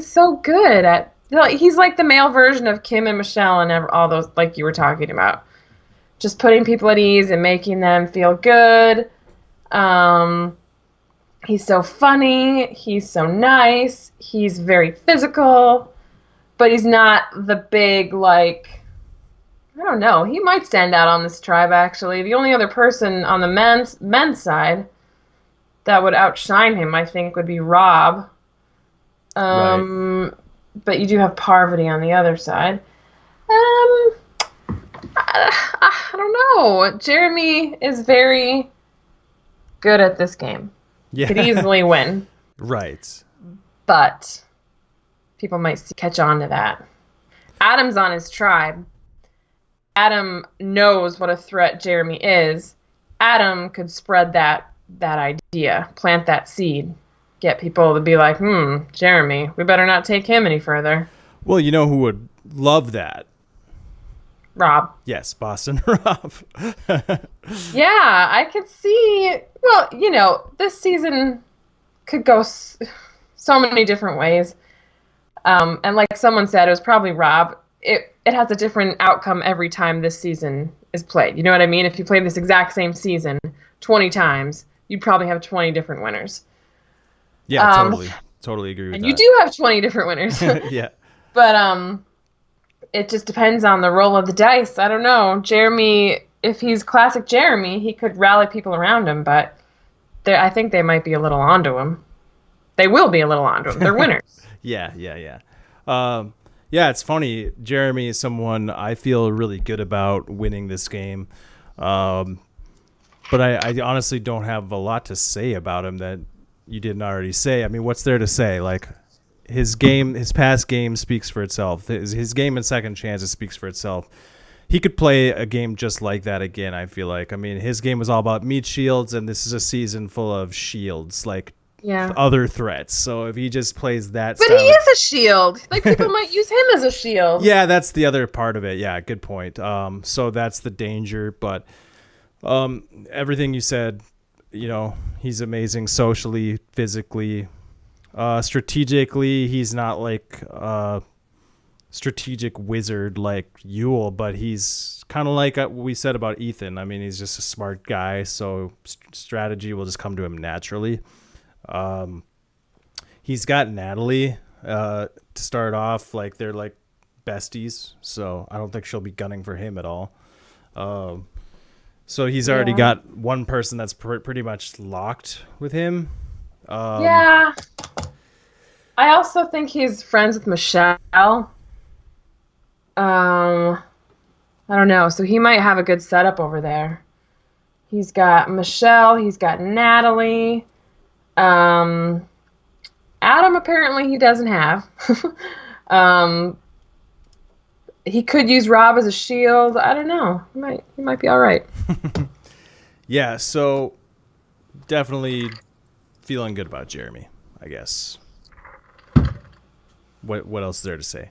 so good at. He's like the male version of Kim and Michelle and all those, like you were talking about. Just putting people at ease and making them feel good. He's so funny. He's so nice. He's very physical, but he's not the big, like, I don't know. He might stand out on this tribe, actually. The only other person on the men's side that would outshine him, I think, would be Rob. Right. But you do have Parvati on the other side. I don't know. Jeremy is very good at this game. Yeah. Could easily win. Right. But people might catch on to that. Adam's on his tribe. Adam knows what a threat Jeremy is. Adam could spread that idea, plant that seed, get people to be like, Jeremy, we better not take him any further. Well, you know who would love that? Rob. Yes, Boston Rob. Yeah, I could see. Well, you know, this season could go so many different ways. And like someone said, it was probably Rob. It has a different outcome every time this season is played. You know what I mean? If you play this exact same season 20 times, you'd probably have 20 different winners. Yeah, totally agree with that. And you do have 20 different winners. Yeah. But it just depends on the roll of the dice. I don't know. Jeremy, if he's classic Jeremy, he could rally people around him, but I think they might be a little onto him. They will be a little onto him. They're winners. Yeah. Yeah, it's funny. Jeremy is someone I feel really good about winning this game. But I honestly don't have a lot to say about him that you didn't already say. I mean, what's there to say? Like, his past game speaks for itself. His game in Second Chances speaks for itself. He could play a game just like that again, I feel like. I mean, his game was all about meat shields, and this is a season full of shields, like other threats. So if he just plays that But he is a shield. Like, people might use him as a shield. Yeah, that's the other part of it. Yeah, good point. So that's the danger. But everything you said, you know, he's amazing socially, physically. Strategically, he's not like a strategic wizard like Yule, but he's kind of like what we said about Ethan. I mean, he's just a smart guy, so strategy will just come to him naturally. He's got Natalie to start off, like they're like besties, so I don't think she'll be gunning for him at all. So he's already got one person that's pretty much locked with him. Yeah. I also think he's friends with Michelle. I don't know. So he might have a good setup over there. He's got Michelle. He's got Natalie. Adam, apparently, he doesn't have. He could use Rob as a shield. I don't know. He might be all right. Yeah, so definitely feeling good about Jeremy, I guess. What else is there to say?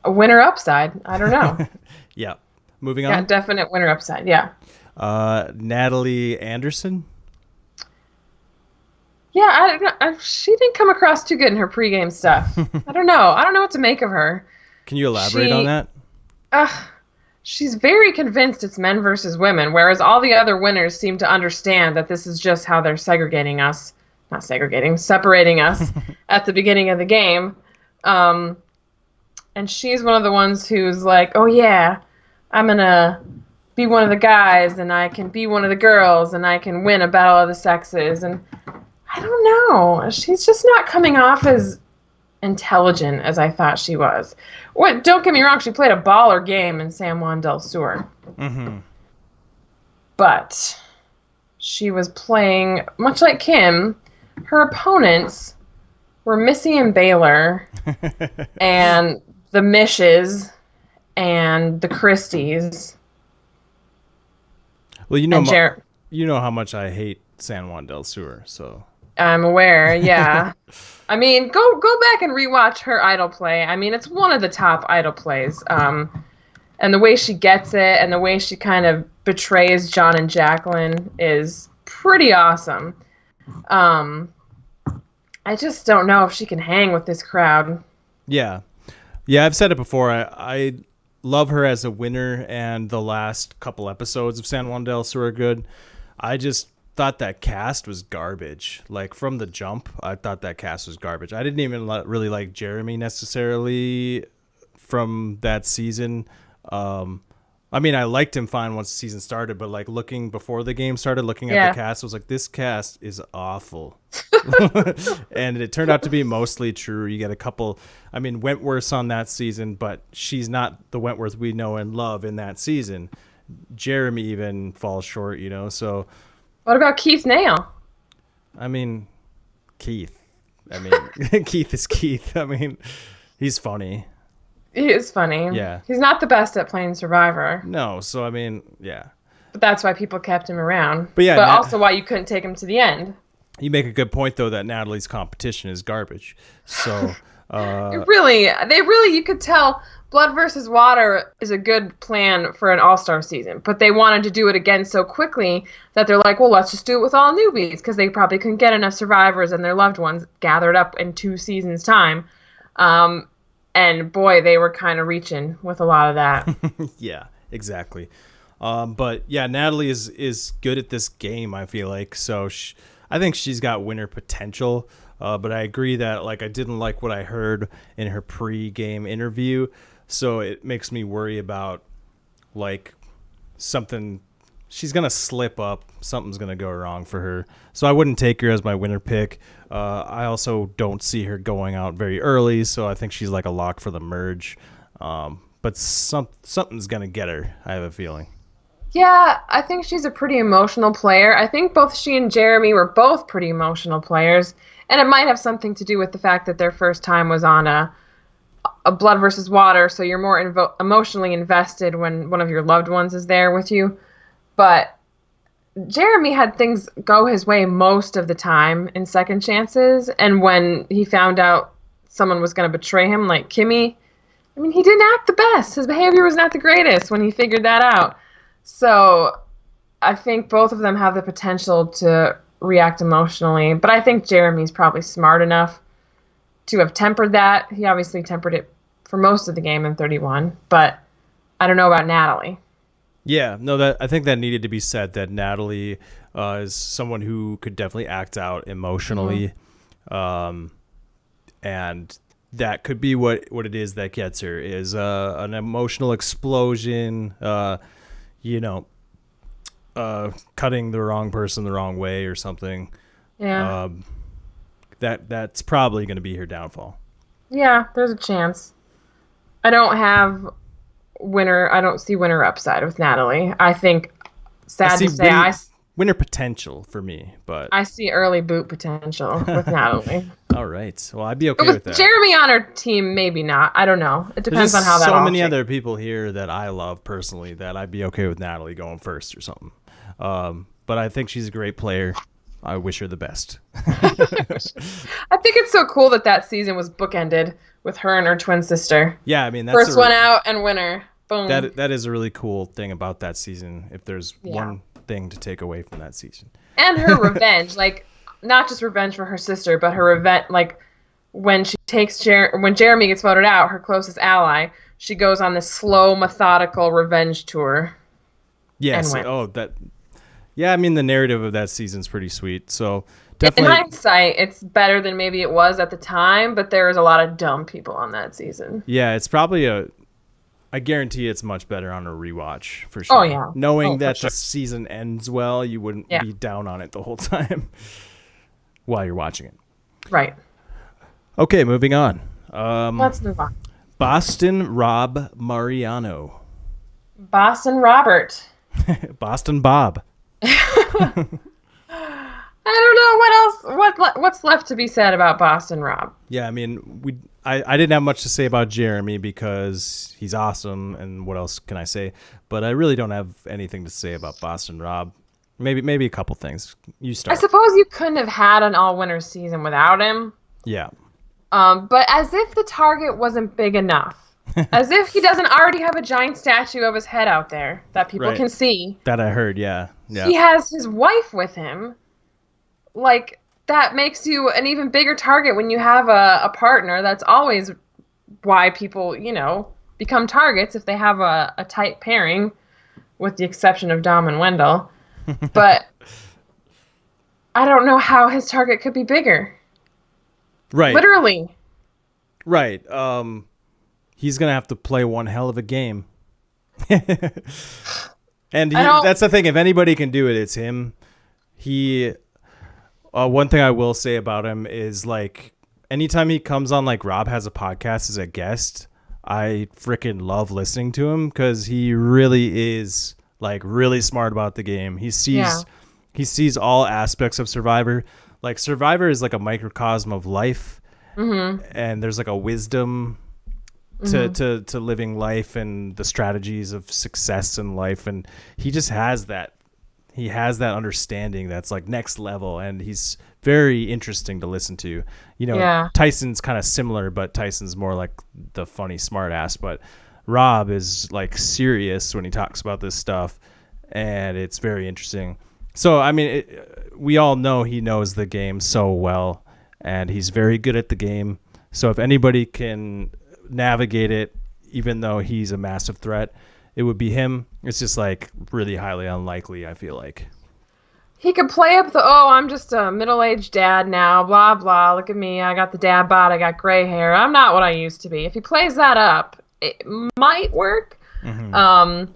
A winner upside. I don't know. Yeah. Moving on. Yeah, definite winner upside. Yeah. Natalie Anderson. Yeah, she didn't come across too good in her pregame stuff. I don't know. I don't know what to make of her. Can you elaborate on that? She's very convinced it's men versus women, whereas all the other winners seem to understand that this is just how they're separating us at the beginning of the game. And she's one of the ones who's like, oh yeah, I'm going to be one of the guys, and I can be one of the girls, and I can win a battle of the sexes. And I don't know. She's just not coming off as intelligent as I thought she was. Don't get me wrong, she played a baller game in San Juan del Sur. Mm-hmm. But she was playing, much like Kim, her opponents were Missy and Baylor and the Mishes and the Christies. Well, you know how much I hate San Juan del Sur, so I'm aware, yeah. I mean, go back and rewatch her idol play. I mean, it's one of the top idol plays. And the way she gets it and the way she kind of betrays John and Jacqueline is pretty awesome. I just don't know if she can hang with this crowd. Yeah. Yeah, I've said it before. I love her as a winner, and the last couple episodes of San Juan del Sur are good. I just thought that cast was garbage. Like, from the jump, I thought that cast was garbage. I didn't even really like Jeremy necessarily from that season. I mean, I liked him fine once the season started, but like looking before the game started, looking at the cast, I was like, this cast is awful. And it turned out to be mostly true. You get a couple, I mean, Wentworth's on that season, but she's not the Wentworth we know and love in that season. Jeremy even falls short, you know, so. What about Keith Nail? I mean, Keith. I mean, Keith is Keith. I mean, he's funny. He is funny. Yeah. He's not the best at playing Survivor. No, so I mean, yeah. But that's why people kept him around. But yeah, also why you couldn't take him to the end. You make a good point, though, that Natalie's competition is garbage. So, you could tell Blood versus Water is a good plan for an all-star season, but they wanted to do it again so quickly that they're like, well, let's just do it with all newbies, because they probably couldn't get enough survivors and their loved ones gathered up in 2 seasons' time. And boy, they were kind of reaching with a lot of that. Yeah, exactly. But yeah, Natalie is good at this game, I feel like. So I think she's got winner potential. But I agree that like I didn't like what I heard in her pre-game interview. So it makes me worry about like something. She's going to slip up. Something's going to go wrong for her. So I wouldn't take her as my winner pick. I also don't see her going out very early. So I think she's like a lock for the merge. But something's going to get her, I have a feeling. Yeah, I think she's a pretty emotional player. I think both she and Jeremy were both pretty emotional players. And it might have something to do with the fact that their first time was on a Blood versus Water. So you're more emotionally invested when one of your loved ones is there with you. But Jeremy had things go his way most of the time in second chances. And when he found out someone was going to betray him, like Kimmy, I mean, he didn't act the best. His behavior was not the greatest when he figured that out. So I think both of them have the potential to react emotionally. But I think Jeremy's probably smart enough to have tempered that. He obviously tempered it for most of the game in 31. But I don't know about Natalie. Yeah, no, I think that needed to be said, that Natalie is someone who could definitely act out emotionally. Mm-hmm. And that could be what it is that gets her, is an emotional explosion, cutting the wrong person the wrong way or something. Yeah. That's probably going to be her downfall. Yeah, there's a chance. I don't see winner upside with Natalie. I think, winner potential for me, but I see early boot potential with Natalie. All right. Well, I'd be okay with that. Jeremy on her team, maybe not. I don't know. It depends on how that. So many other people here that I love personally that I'd be okay with Natalie going first or something. But I think she's a great player. I wish her the best. I think it's so cool that season was bookended with her and her twin sister. Yeah, I mean, that's first one out and winner. Boom. That is a really cool thing about that season. If there's one thing to take away from that season, and her revenge, like not just revenge for her sister, but her revenge, like when she takes when Jeremy gets voted out, her closest ally, she goes on this slow, methodical revenge tour. Yes. Yeah, I mean, the narrative of that season's pretty sweet. So definitely, in hindsight, it's better than maybe it was at the time, but there was a lot of dumb people on that season. Yeah, it's probably I guarantee it's much better on a rewatch for sure. Oh yeah, knowing that the season ends well, you wouldn't be down on it the whole time while you're watching it. Right. Okay, moving on. Let's move on. Boston Rob Mariano. Boston Robert. Boston Bob. I don't know what else. What's left to be said about Boston Rob? Yeah, I mean, I didn't have much to say about Jeremy because he's awesome, and what else can I say? But I really don't have anything to say about Boston Rob. Maybe a couple things. You start. I suppose you couldn't have had an all-winner season without him. Yeah. But as if the target wasn't big enough. As if he doesn't already have a giant statue of his head out there that people can see. That I heard, yeah. He has his wife with him. Like, that makes you an even bigger target when you have a partner. That's always why people, become targets if they have a tight pairing, with the exception of Dom and Wendell. But I don't know how his target could be bigger. Right. Literally. Right. He's going to have to play one hell of a game. And that's the thing. If anybody can do it, it's him. One thing I will say about him is, like, anytime he comes on, like, Rob Has a Podcast as a guest, I freaking love listening to him because he really is, like, really smart about the game. He sees all aspects of Survivor. Like, Survivor is like a microcosm of life. Mm-hmm. And there's like a wisdom to living life and the strategies of success in life, and he just has that understanding that's like next level, and he's very interesting to listen to. Tyson's kind of similar, but Tyson's more like the funny smart ass, but Rob is like serious when he talks about this stuff, and it's very interesting. So I mean, we all know he knows the game so well, and he's very good at the game. So if anybody can navigate it, even though he's a massive threat, it would be him. It's just like really highly unlikely, I feel like. He could play up I'm just a middle-aged dad now, blah, blah, look at me, I got the dad bod, I got gray hair, I'm not what I used to be. If he plays that up, it might work. Mm-hmm.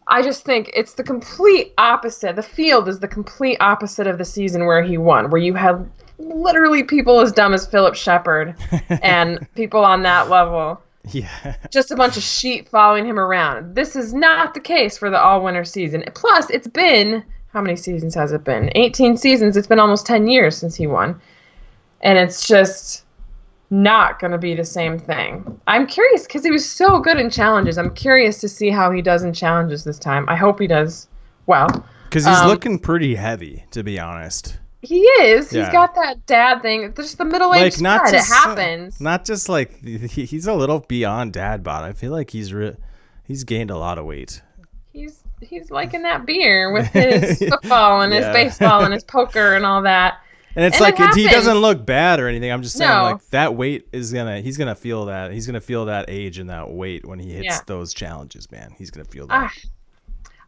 I just think it's the complete opposite. The field is the complete opposite of the season where he won, where you had literally people as dumb as Philip Shepard and people on that level. Yeah. Just a bunch of sheep following him around. This is not the case for the all-winner season. Plus, it's been, how many seasons has it been? 18 seasons. It's been almost 10 years since he won. And it's just not going to be the same thing. I'm curious because he was so good in challenges. I'm curious to see how he does in challenges this time. I hope he does well. Because he's looking pretty heavy, to be honest. He is. Yeah. He's got that dad thing. There's the middle-aged dad. It happens. Not just like he's a little beyond dad bod. I feel like he's gained a lot of weight. He's liking that beer with his football and his baseball and his poker and all that. And it's like he doesn't look bad or anything. I'm just saying, like, that weight he's gonna feel that. He's gonna feel that age and that weight when he hits those challenges, man. He's gonna feel that.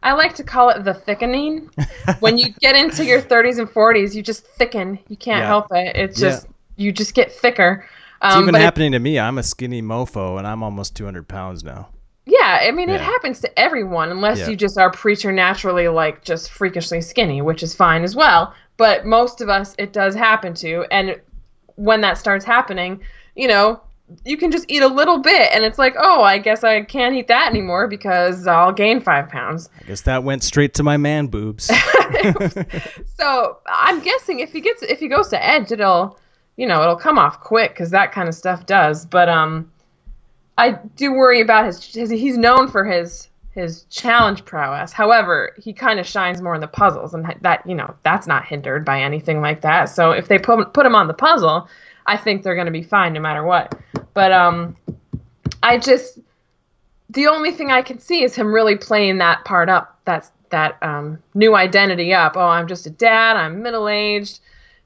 I like to call it the thickening. When you get into your 30s and 40s, you just thicken. You can't help it. It's just, you just get thicker. It's even happening to me. I'm a skinny mofo, and I'm almost 200 pounds now. Yeah, I mean, it happens to everyone, unless you just are preternaturally, like, just freakishly skinny, which is fine as well. But most of us, it does happen to. And when that starts happening, you can just eat a little bit, and it's like, oh, I guess I can't eat that anymore because I'll gain 5 pounds. I guess that went straight to my man boobs. So I'm guessing if he goes to Edge, it'll come off quick because that kind of stuff does. But I do worry about he's known for his challenge prowess. However, he kind of shines more in the puzzles, and that that's not hindered by anything like that. So if they put him on the puzzle, I think they're going to be fine no matter what. But the only thing I can see is him really playing that part up, that new identity up. Oh, I'm just a dad. I'm middle-aged.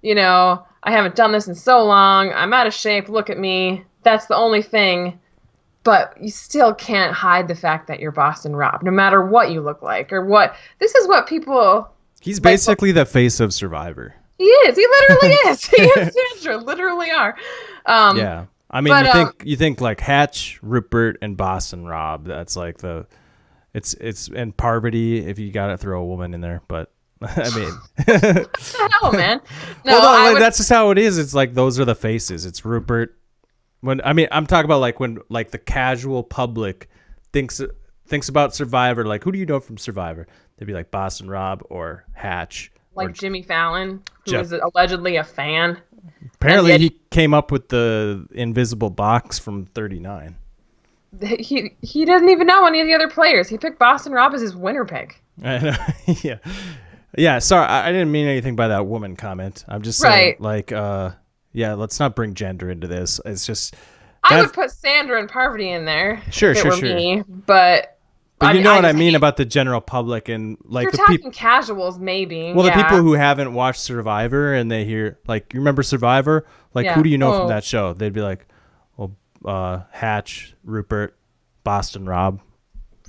I haven't done this in so long. I'm out of shape. Look at me. That's the only thing. But you still can't hide the fact that you're Boston Rob, no matter what you look like or what. This is what people... He's basically the face of Survivor. He is. He literally is. He and Sandra literally are. Yeah. I mean, you think like Hatch, Rupert, and Boston Rob. That's like it's and Parvati if you got to throw a woman in there. But I mean, what the hell, man? No, that's just how it is. It's like those are the faces. It's Rupert. I'm talking about like when like the casual public thinks about Survivor. Like, who do you know from Survivor? They'd be like Boston Rob or Hatch. Like Jimmy Fallon, who was allegedly a fan. Apparently, he came up with the invisible box from 39. He doesn't even know any of the other players. He picked Boston Rob as his winner pick. I know. Yeah. Sorry, I didn't mean anything by that woman comment. I'm just saying, like, let's not bring gender into this. It's just I would put Sandra and Parvati in there. Sure, if it sure, were sure. Me, but you know what I mean about the general public and like you're talking casuals, maybe. Well, the people who haven't watched Survivor and they hear like, you remember Survivor? Like, who do you know from that show? They'd be like, well, Hatch, Rupert, Boston Rob.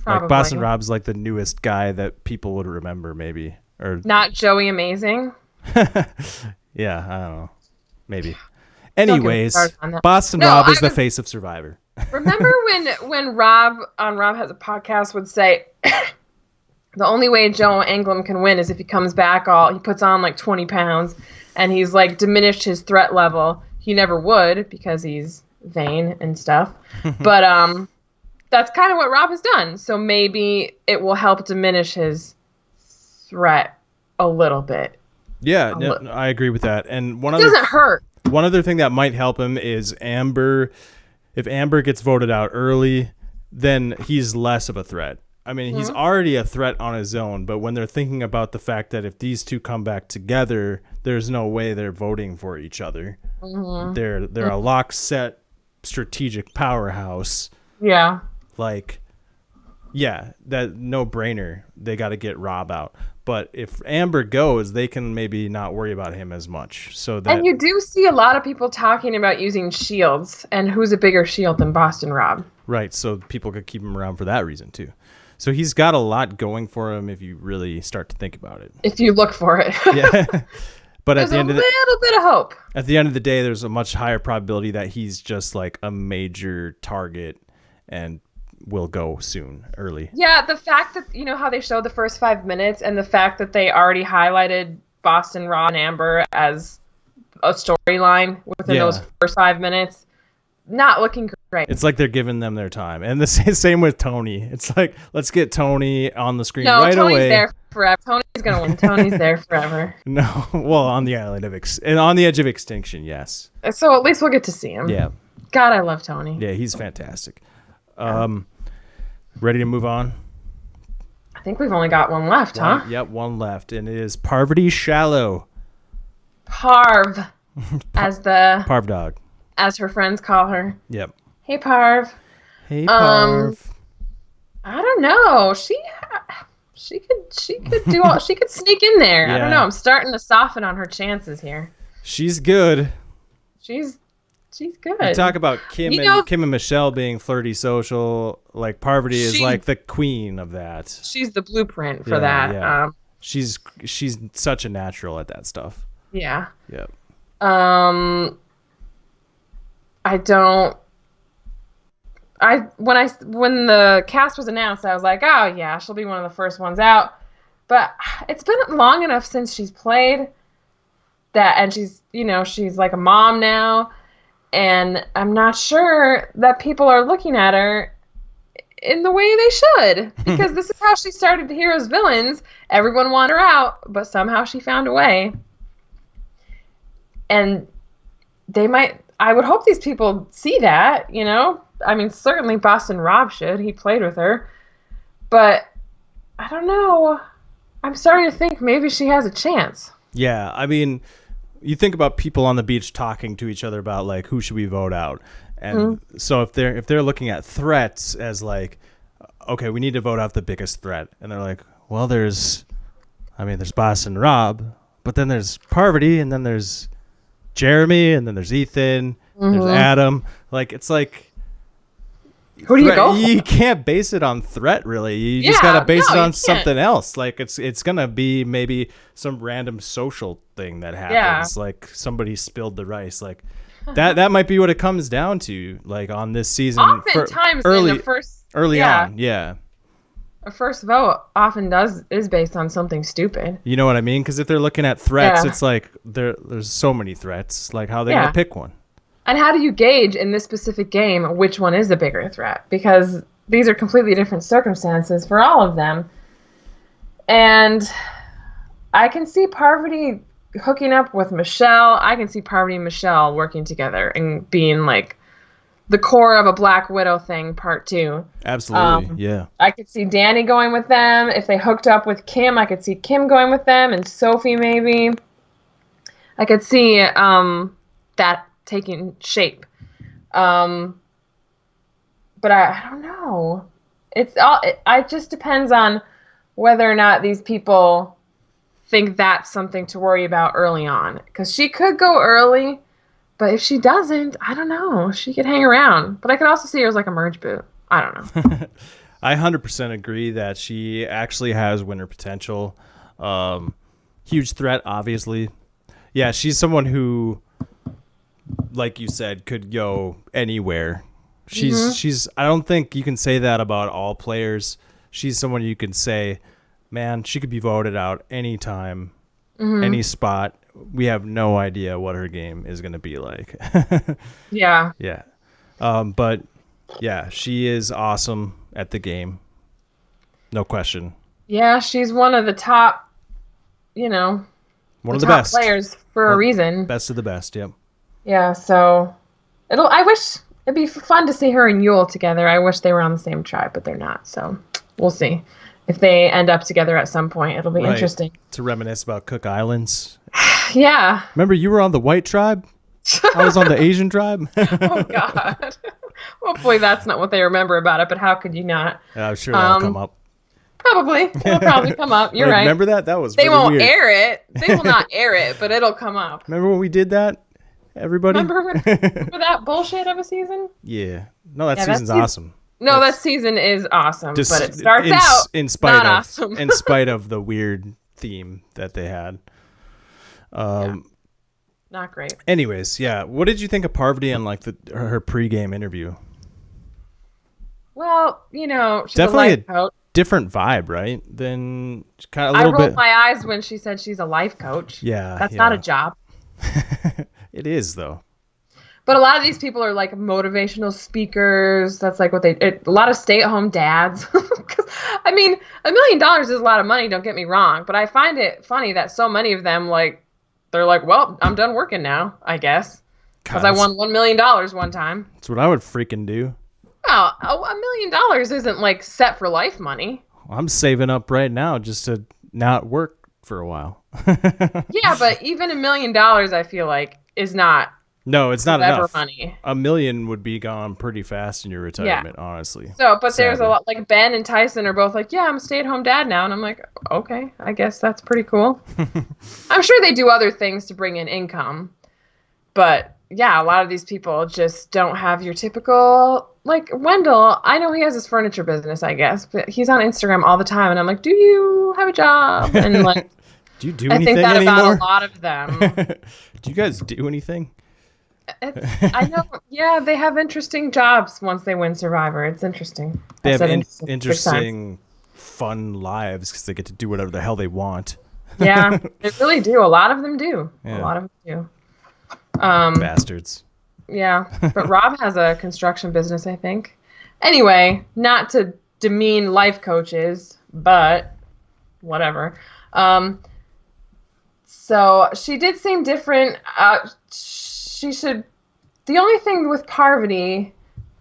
Probably. Like Boston Rob's like the newest guy that people would remember, maybe, or not Joey Amazing. Yeah, I don't know, maybe. Anyways, Boston Rob is the face of Survivor. Remember when Rob Has a Podcast would say the only way Joe Anglem can win is if he comes back he puts on like 20 pounds and he's like diminished his threat level. He never would because he's vain and stuff. But that's kind of what Rob has done. So maybe it will help diminish his threat a little bit. Yeah, I agree with that. And it doesn't hurt. One other thing that might help him is Amber. If Amber gets voted out early, then he's less of a threat. I mean, he's already a threat on his own, but when they're thinking about the fact that if these two come back together, there's no way they're voting for each other. They're a lock-set strategic powerhouse. Yeah. Like, yeah, that no-brainer. They got to get Rob out. But if Amber goes, they can maybe not worry about him as much. And you do see a lot of people talking about using shields, and who's a bigger shield than Boston Rob? Right, so people could keep him around for that reason too. So he's got a lot going for him if you really start to think about it. If you look for it. Yeah. But there's a little bit of hope. At the end of the day, there's a much higher probability that he's just like a major target and will go soon, early. Yeah, the fact that, you know how they showed the first 5 minutes and the fact that they already highlighted Boston, Rob, and Amber as a storyline within those first 5 minutes, not looking great. It's like they're giving them their time. And the same with Tony. It's like, let's get Tony on the screen right Tony's away. There forever. Tony's going to win. Tony's there forever. No, well, on the island of and on the edge of extinction, yes. So at least we'll get to see him. Yeah. God, I love Tony. Yeah, he's fantastic. Ready to move on? I think we've only got one left, huh? Yep, one left, and it is Parvati Shallow. Parv, Parv dog, as her friends call her. Yep. Hey, Parv. Hey, Parv. I don't know. She could do all. She could sneak in there. Yeah. I don't know. I'm starting to soften on her chances here. She's good. She's good. You talk about Kim and Michelle being flirty social. Like Parvati is like the queen of that. She's the blueprint for that. Yeah. She's such a natural at that stuff. Yeah. Yep. When the cast was announced, I was like, oh yeah, she'll be one of the first ones out. But it's been long enough since she's played that, and she's like a mom now. And I'm not sure that people are looking at her in the way they should. Because this is how she started Heroes Villains. Everyone wanted her out, but somehow she found a way. And I would hope these people see that, I mean, certainly Boston Rob should. He played with her. But I don't know. I'm starting to think maybe she has a chance. Yeah, I mean, you think about people on the beach talking to each other about like who should we vote out, and so if they're looking at threats as like, okay, we need to vote out the biggest threat, and they're like, well, there's Boston Rob, but then there's Parvati, and then there's Jeremy, and then there's Ethan, there's Adam. Like, it's like, who do you go for? You can't base it on threat, really. You just gotta base it on something else. Like it's gonna be maybe some random social thing that happens. Yeah. Like somebody spilled the rice. Like that might be what it comes down to. Like on this season, oftentimes early in the first on, yeah. A first vote often is based on something stupid. You know what I mean? Because if they're looking at threats, it's like there's so many threats. Like how are they gonna pick one? And how do you gauge in this specific game which one is the bigger threat? Because these are completely different circumstances for all of them. And I can see Parvati hooking up with Michelle. I can see Parvati and Michelle working together and being like the core of a Black Widow thing, part 2. Absolutely, yeah. I could see Danny going with them. If they hooked up with Kim, I could see Kim going with them, and Sophie maybe. I could see that taking shape. but I don't know. It just depends on whether or not these people think that's something to worry about early on. Because she could go early, but if she doesn't, I don't know. She could hang around. But I could also see her as like a merge boot. I don't know. I 100% agree that she actually has winner potential. Huge threat, obviously. Yeah, she's someone who, like you said, could go anywhere. She's. I don't think you can say that about all players. She's someone you can say, man, she could be voted out anytime, any spot. We have no idea what her game is going to be like. Yeah. Yeah. But yeah, she is awesome at the game. No question. Yeah, she's one of the top, One of the top best players for a reason. Best of the best. Yep. Yeah, so I wish it'd be fun to see her and Yule together. I wish they were on the same tribe, but they're not. So we'll see if they end up together at some point. It'll be interesting to reminisce about Cook Islands. Yeah. Remember, you were on the white tribe. I was on the Asian tribe. Oh God. Hopefully that's not what they remember about it. But how could you not? Yeah, I'm sure that'll come up. Probably. It'll probably come up. You're right. Remember that? That was They really won't weird. air it. They will not air it, but it'll come up. Remember when we did that? Everybody? Remember that bullshit of a season? Yeah. No, that season's awesome. No, that season is awesome, but it starts out in spite not of awesome. in spite of the weird theme that they had. Not great. Anyways, yeah. What did you think of Parvati on like her pregame interview? Well, she's definitely a life coach. Different vibe, right? Than kind of a little bit. I rolled my eyes when she said she's a life coach. Yeah, that's not a job. It is though. But a lot of these people are like motivational speakers. That's like what a lot of stay-at-home dads. I mean, $1 million is a lot of money. Don't get me wrong, but I find it funny that so many of them they're like, well, I'm done working now, I guess, because I won $1 million one time. That's what I would freaking do. Well, $1 million isn't like set for life money. I'm saving up right now just to not work for a while. Yeah, but even $1 million, I feel like, is not. No, it's not enough. Money. $1 million would be gone pretty fast in your retirement, honestly. So, but there's a lot, like Ben and Tyson are both like, yeah, I'm a stay-at-home dad now. And I'm like, okay, I guess that's pretty cool. I'm sure they do other things to bring in income. But yeah, a lot of these people just don't have your typical, like Wendell, I know he has his furniture business, I guess, but he's on Instagram all the time. And I'm like, do you have a job? And like, do you do anything anymore? I think that about a lot of them. Do you guys do anything? I know. Yeah, they have interesting jobs once they win Survivor. It's interesting. They have interesting, fun lives because they get to do whatever the hell they want. Yeah, they really do. A lot of them do. Yeah. A lot of them do. Bastards. Yeah, but Rob has a construction business, I think. Anyway, not to demean life coaches, but whatever. So she did seem different. The only thing with Parvati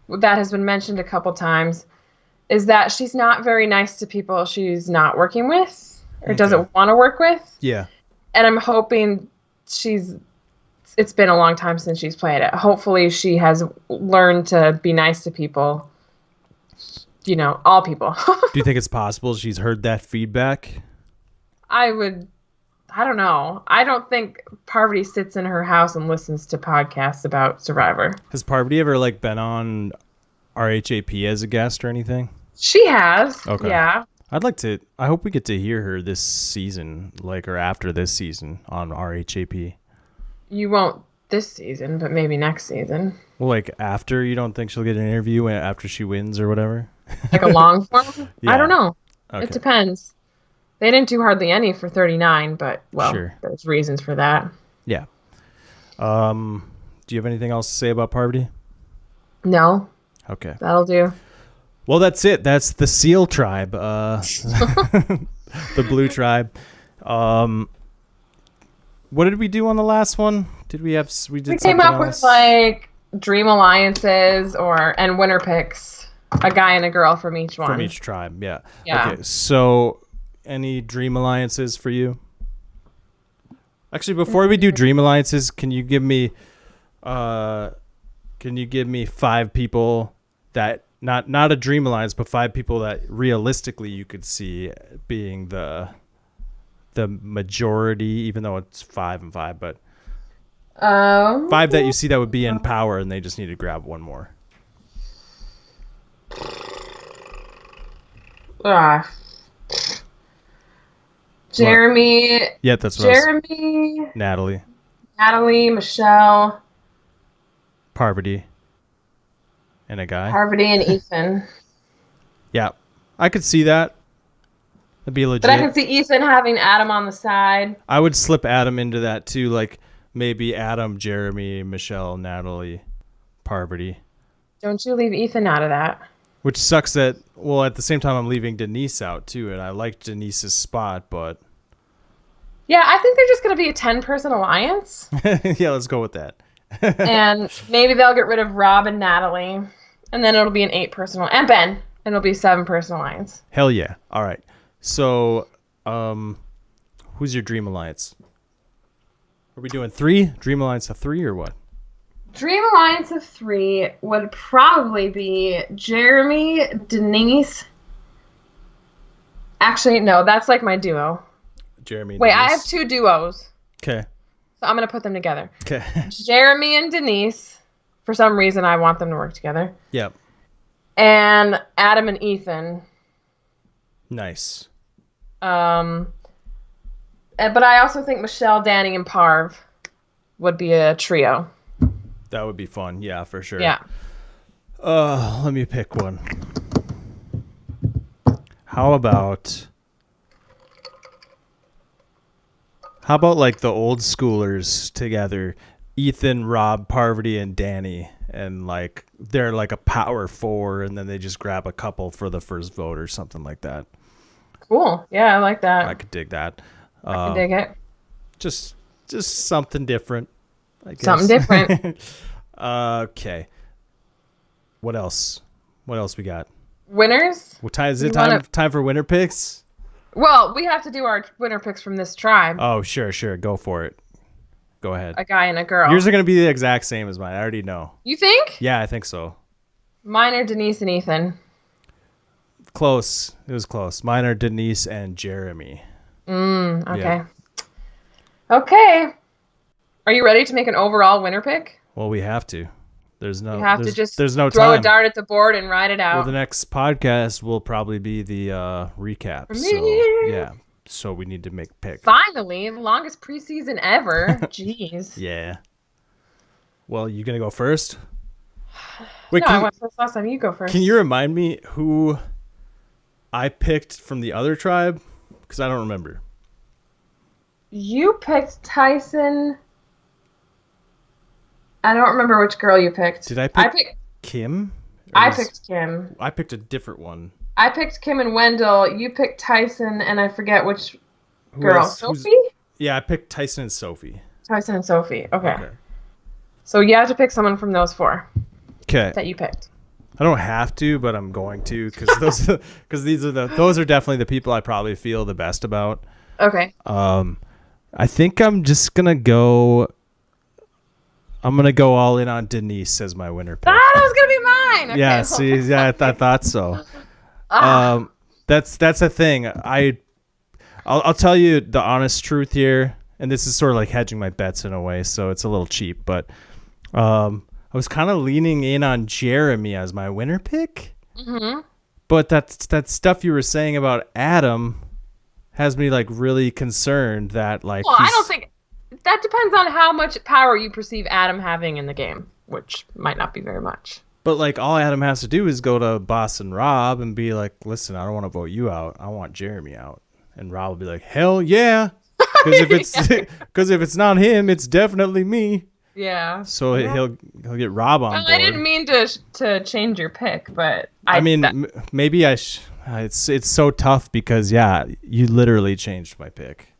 that has been mentioned a couple times is that she's not very nice to people she's not working with or doesn't want to work with. Yeah. And I'm hoping it's been a long time since she's played it. Hopefully she has learned to be nice to people, all people. Do you think it's possible she's heard that feedback? I don't know. I don't think Parvati sits in her house and listens to podcasts about Survivor. Has Parvati ever been on RHAP as a guest or anything? She has. Okay. Yeah. I hope we get to hear her this season, or after this season on RHAP. You won't this season, but maybe next season. Well, after, you don't think she'll get an interview after she wins or whatever? Like a long form? Yeah. I don't know. Okay. It depends. They didn't do hardly any for 39, but, sure. There's reasons for that. Yeah. Do you have anything else to say about Parvati? No. Okay. That'll do. Well, that's it. That's the Sele Tribe. The Blue Tribe. What did we do on the last one? We came up with dream alliances and winner picks. A guy and a girl from each one. From each tribe, yeah. Yeah. Okay, so any dream alliances for you? Actually, before we do dream alliances, can you give me 5 people that not a Dream Alliance, but 5 people that realistically you could see being the majority, even though it's 5 and 5, but 5 that you see that would be in power, and they just need to grab one more. Jeremy. Yeah, that's what Jeremy. Natalie, Michelle. Parvati, and a guy. Parvati and Ethan. Yeah, I could see that. That'd be legit. But I could see Ethan having Adam on the side. I would slip Adam into that too, like maybe Adam, Jeremy, Michelle, Natalie, Parvati. Don't you leave Ethan out of that. Which sucks that, well, at the same time I'm leaving Denise out too, and I like Denise's spot, but... Yeah, I think they're just going to be a 10-person alliance. Yeah, let's go with that. And maybe they'll get rid of Rob and Natalie, and then it'll be an 8-person, and Ben, and it'll be a 7-person alliance. Hell yeah. All right. So, who's your Dream Alliance? Are we doing 3? Dream Alliance of 3 or what? Dream Alliance of 3 would probably be Jeremy, Denise. Actually, no, that's like my duo. Jeremy. Wait, Denise. I have 2 duos. Okay. So I'm going to put them together. Okay. Jeremy and Denise. For some reason, I want them to work together. Yep. And Adam and Ethan. Nice. But I also think Michelle, Danny, and Parv would be a trio. That would be fun. Yeah, for sure. Yeah. Let me pick one. How about like the old schoolers together? Ethan, Rob, Parvati, and Danny, and like they're like a power 4, and then they just grab a couple for the first vote or something like that. Cool. Yeah, I like that. I could dig that. I can dig it. Just something different, I guess. Something different. Okay. What else? What else we got? Winners? What time is it? Time for winner picks? Well, we have to do our winner picks from this tribe. Oh, sure. Go for it. Go ahead. A guy and a girl. Yours are going to be the exact same as mine. I already know. You think? Yeah, I think so. Mine are Denise and Ethan. Close. It was close. Mine are Denise and Jeremy. Okay. Yeah. Okay. Are you ready to make an overall winner pick? Well, we have to. There's no. You have to just there's no throw time. a dart at the board and ride it out. Well, the next podcast will probably be the recap. So yeah. So we need to make picks. Finally, the longest preseason ever. Jeez. Yeah. Well, you gonna go first? Wait, no, I went first last time. You go first. Can you remind me who I picked from the other tribe? Because I don't remember. You picked Tyson. I don't remember which girl you picked. Did I pick Kim? I picked Kim. I picked a different one. I picked Kim and Wendell. You picked Tyson, and I forget which girl. Sophie? Yeah, I picked Tyson and Sophie. Tyson and Sophie. Okay. So you have to pick someone from those 4. Okay. That you picked. I don't have to, but I'm going to because those are definitely the people I probably feel the best about. Okay. I think I'm just gonna go. I'm gonna go all in on Denise as my winner pick. That was gonna be mine. Okay, yeah. See. Yeah. I thought so. That's a thing. I'll tell you the honest truth here, and this is sort of like hedging my bets in a way, so it's a little cheap, but I was kind of leaning in on Jeremy as my winner pick. Mm-hmm. But that stuff you were saying about Adam has me like really concerned that like. Well, I don't think that depends on how much power you perceive Adam having in the game, which might not be very much. But like all Adam has to do is go to Boss and Rob and be like, "Listen, I don't want to vote you out. I want Jeremy out." And Rob will be like, "Hell yeah!" Because if it's not him, it's definitely me. Yeah. So he'll get Rob on board. I didn't mean to change your pick, but maybe I. It's so tough because you literally changed my pick.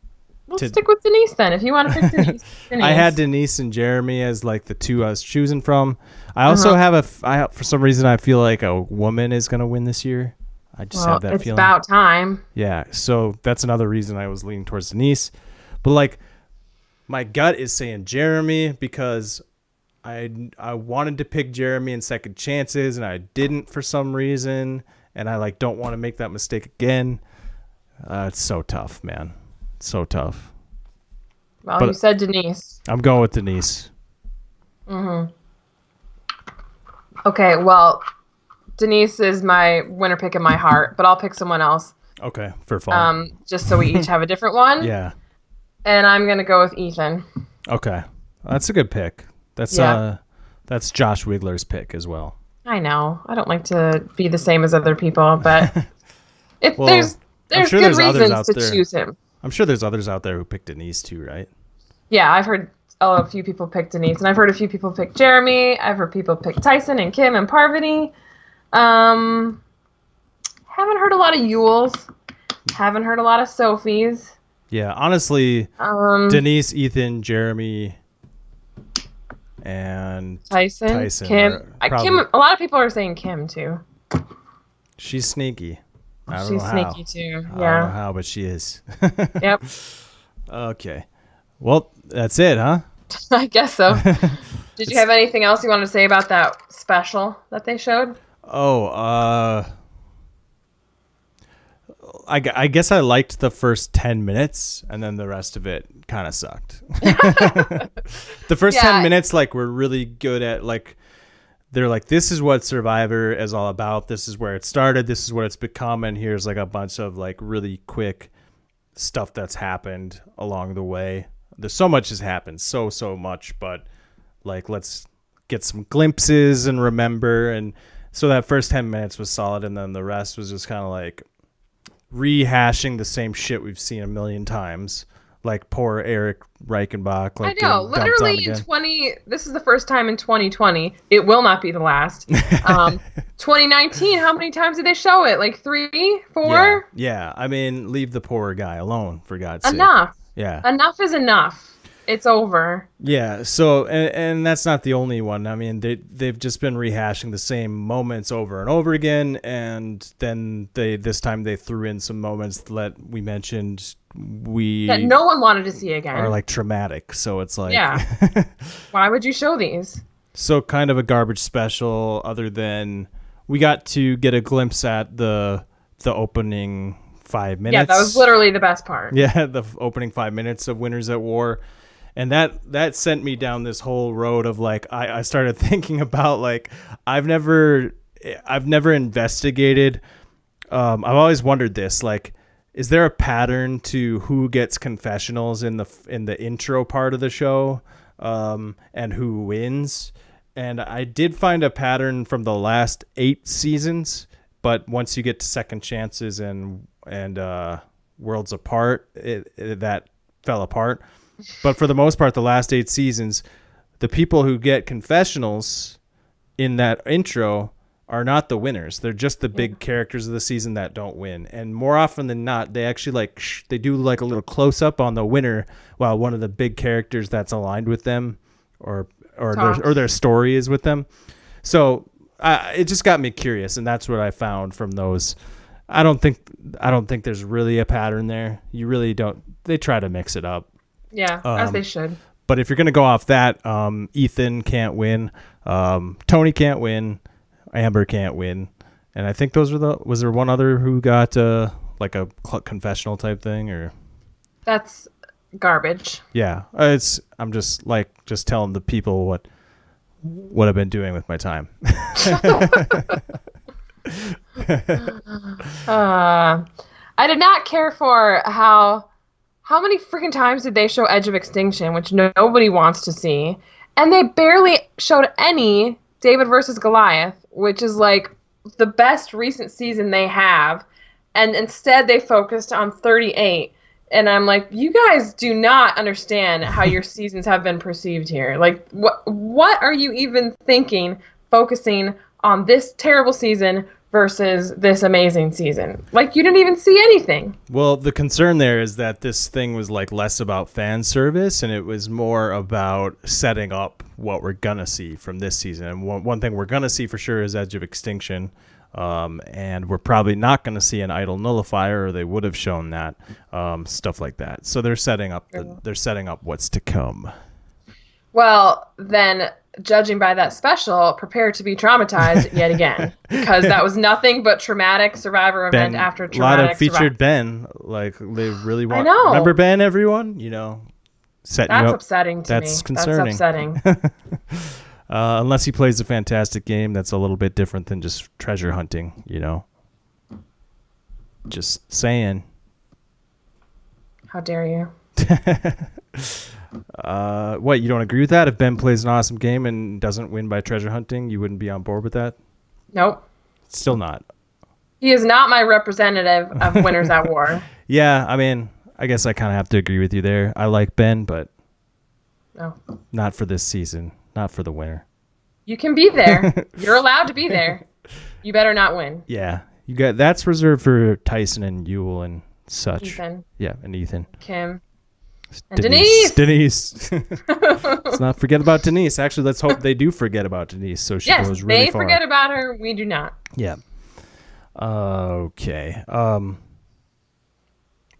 We'll stick with Denise then. If you want to pick Denise. I had Denise and Jeremy as like the 2 I was choosing from. I also have for some reason I feel like a woman is gonna win this year. I just have that feeling. It's about time. Yeah, so that's another reason I was leaning towards Denise. But like my gut is saying Jeremy because I wanted to pick Jeremy in second chances, and I didn't for some reason, and I like don't want to make that mistake again. It's so tough, man. So tough. Well, you said Denise. I'm going with Denise. Mm-hmm. Okay, well, Denise is my winner pick in my heart, but I'll pick someone else. Okay, for fun. Just so we each have a different one. Yeah. And I'm gonna go with Ethan. Okay, that's a good pick. That's Josh Wigler's pick as well. I know. I don't like to be the same as other people, but there's sure good reasons to choose him. I'm sure there's others out there who picked Denise too, right? Yeah, I've heard a few people pick Denise, and I've heard a few people pick Jeremy. I've heard people pick Tyson and Kim and Parvati. Haven't heard a lot of Yules. Haven't heard a lot of Sophies. Yeah, honestly, Denise, Ethan, Jeremy, and Tyson Kim. Kim. A lot of people are saying Kim too. She's sneaky. She's sneaky too. Yeah. I don't know how, but she is. Yep. Okay. Well, that's it, huh? I guess so. Did you have anything else you wanted to say about that special that they showed? Oh, I guess I liked the first 10 minutes, and then the rest of it kind of sucked. The first 10 minutes, like, were really good at, like, they're like, this is what Survivor is all about. This is where it started. This is what it's become. And here's, like, a bunch of, like, really quick stuff that's happened along the way. There's so much has happened, so much, but like, let's get some glimpses and remember. And so that first 10 minutes was solid, and then the rest was just kind of like rehashing the same shit we've seen a million times. Like poor Eric Reichenbach. Like, I know, literally this is the first time in 2020. It will not be the last. 2019, how many times did they show it? Like 3, 4? Yeah. I mean, leave the poor guy alone, for God's sake. Enough. Yeah. Enough is enough. It's over. Yeah. So, and that's not the only one. I mean, they've just been rehashing the same moments over and over again. And then this time they threw in some moments that we mentioned that no one wanted to see again. Are like traumatic. So it's like, yeah. Why would you show these? So kind of a garbage special, other than we got to get a glimpse at the opening 5 minutes. Yeah, that was literally the best part. Yeah, the opening 5 minutes of Winners at War. And that sent me down this whole road of like, I started thinking about like, I've never investigated. I've always wondered this, like, is there a pattern to who gets confessionals in the intro part of the show, and who wins? And I did find a pattern from the last 8 seasons, but once you get to Second Chances and Worlds Apart, that fell apart. But for the most part, the last 8 seasons, the people who get confessionals in that intro are not the winners. They're just the big characters of the season that don't win. And more often than not, they actually they do like a little close up on the winner while one of the big characters that's aligned with them or their story is with them. So it just got me curious, and that's what I found from those. I don't think there's really a pattern there. You really don't. They try to mix it up. Yeah, as they should. But if you're going to go off that, Ethan can't win. Tony can't win. Amber can't win. And I think those were was there one other who got like a confessional type thing, or? That's garbage. Yeah. I'm just telling the people what I've been doing with my time. I did not care for how many freaking times did they show Edge of Extinction, which nobody wants to see, and they barely showed any David versus Goliath, which is like the best recent season they have, and instead they focused on 38. And I'm like, you guys do not understand how your seasons have been perceived here. Like, what are you even thinking, focusing on this terrible season versus this amazing season? Like, you didn't even see anything. Well, the concern there is that this thing was like less about fan service, and it was more about setting up what we're gonna see from this season. And one thing we're gonna see for sure is Edge of Extinction. And we're probably not going to see an idol nullifier, or they would have shown that, stuff like that. So they're setting up what's to come. Well, then judging by that special, prepare to be traumatized yet again, because that was nothing but traumatic Survivor event after traumatic. A lot of featured Ben, like they really want. I know. Remember Ben, everyone? Setting you up. That's upsetting to me. That's concerning. That's upsetting. Unless he plays a fantastic game, that's a little bit different than just treasure hunting. Just saying. How dare you? What, you don't agree with that? If Ben plays an awesome game and doesn't win by treasure hunting, you wouldn't be on board with that? Nope. Still not. He is not my representative of winners at war. Yeah, I mean, I guess I kind of have to agree with you there. I like Ben, but not for this season. Not for the winner. You can be there. You're allowed to be there. You better not win. Yeah, that's reserved for Tyson and Yule and such. Ethan. Yeah, and Ethan. Kim. And Denise. Let's not forget about Denise. Actually, let's hope they do forget about Denise, so she goes really far. They forget about her. We do not. Yeah. Okay.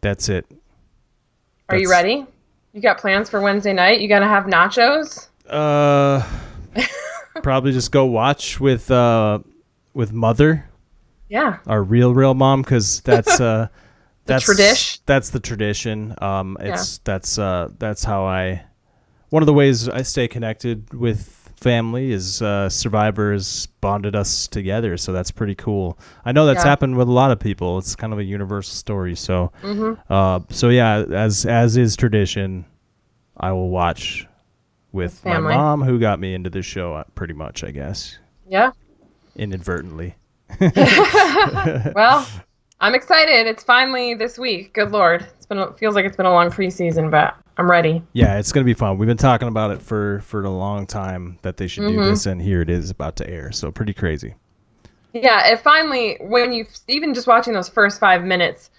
That's it. Are you ready? You got plans for Wednesday night? You gonna have nachos? Probably just go watch with Mother. Yeah. Our real mom, because that's that's tradition. That's the tradition. That's how one of the ways I stay connected with family is Survivor has bonded us together, so that's pretty cool. I know that's happened with a lot of people. It's kind of a universal story. So so yeah, as is tradition, I will watch with my mom, who got me into this show pretty much, I guess. Yeah. Inadvertently. Well, I'm excited. It's finally this week. Good Lord. Feels like it's been a long preseason, but I'm ready. Yeah, it's going to be fun. We've been talking about it for a long time that they should do this, and here it is about to air. So pretty crazy. Yeah, it finally, when you even just watching those first 5 minutes,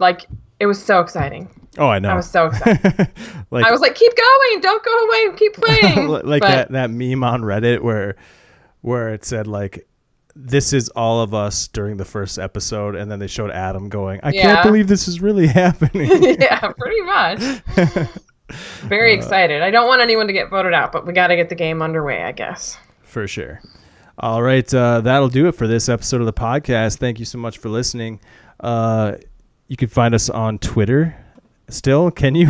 like, it was so exciting. Oh, I know. I was so excited. I was like, keep going. Don't go away. Keep playing. That meme on Reddit where it said, like, this is all of us during the first episode, and then they showed Adam going, I can't believe this is really happening. Yeah, pretty much. Very excited. I don't want anyone to get voted out, but we got to get the game underway, I guess. For sure. All right, that'll do it for this episode of the podcast. Thank you so much for listening. You can find us on Twitter. Still, can you?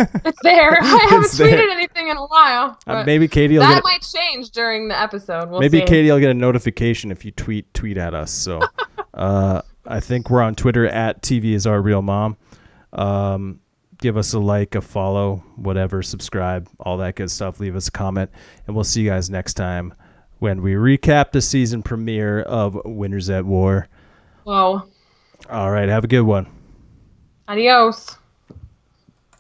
It's there. I haven't tweeted anything in a while. Maybe Catie will might change during the episode. Maybe see. Catie will get a notification if you tweet at us. So I think we're on Twitter at TV is our real mom. Give us a like, a follow, whatever, subscribe, all that good stuff. Leave us a comment, and we'll see you guys next time when we recap the season premiere of Winners at War. Whoa. All right, have a good one. Adios.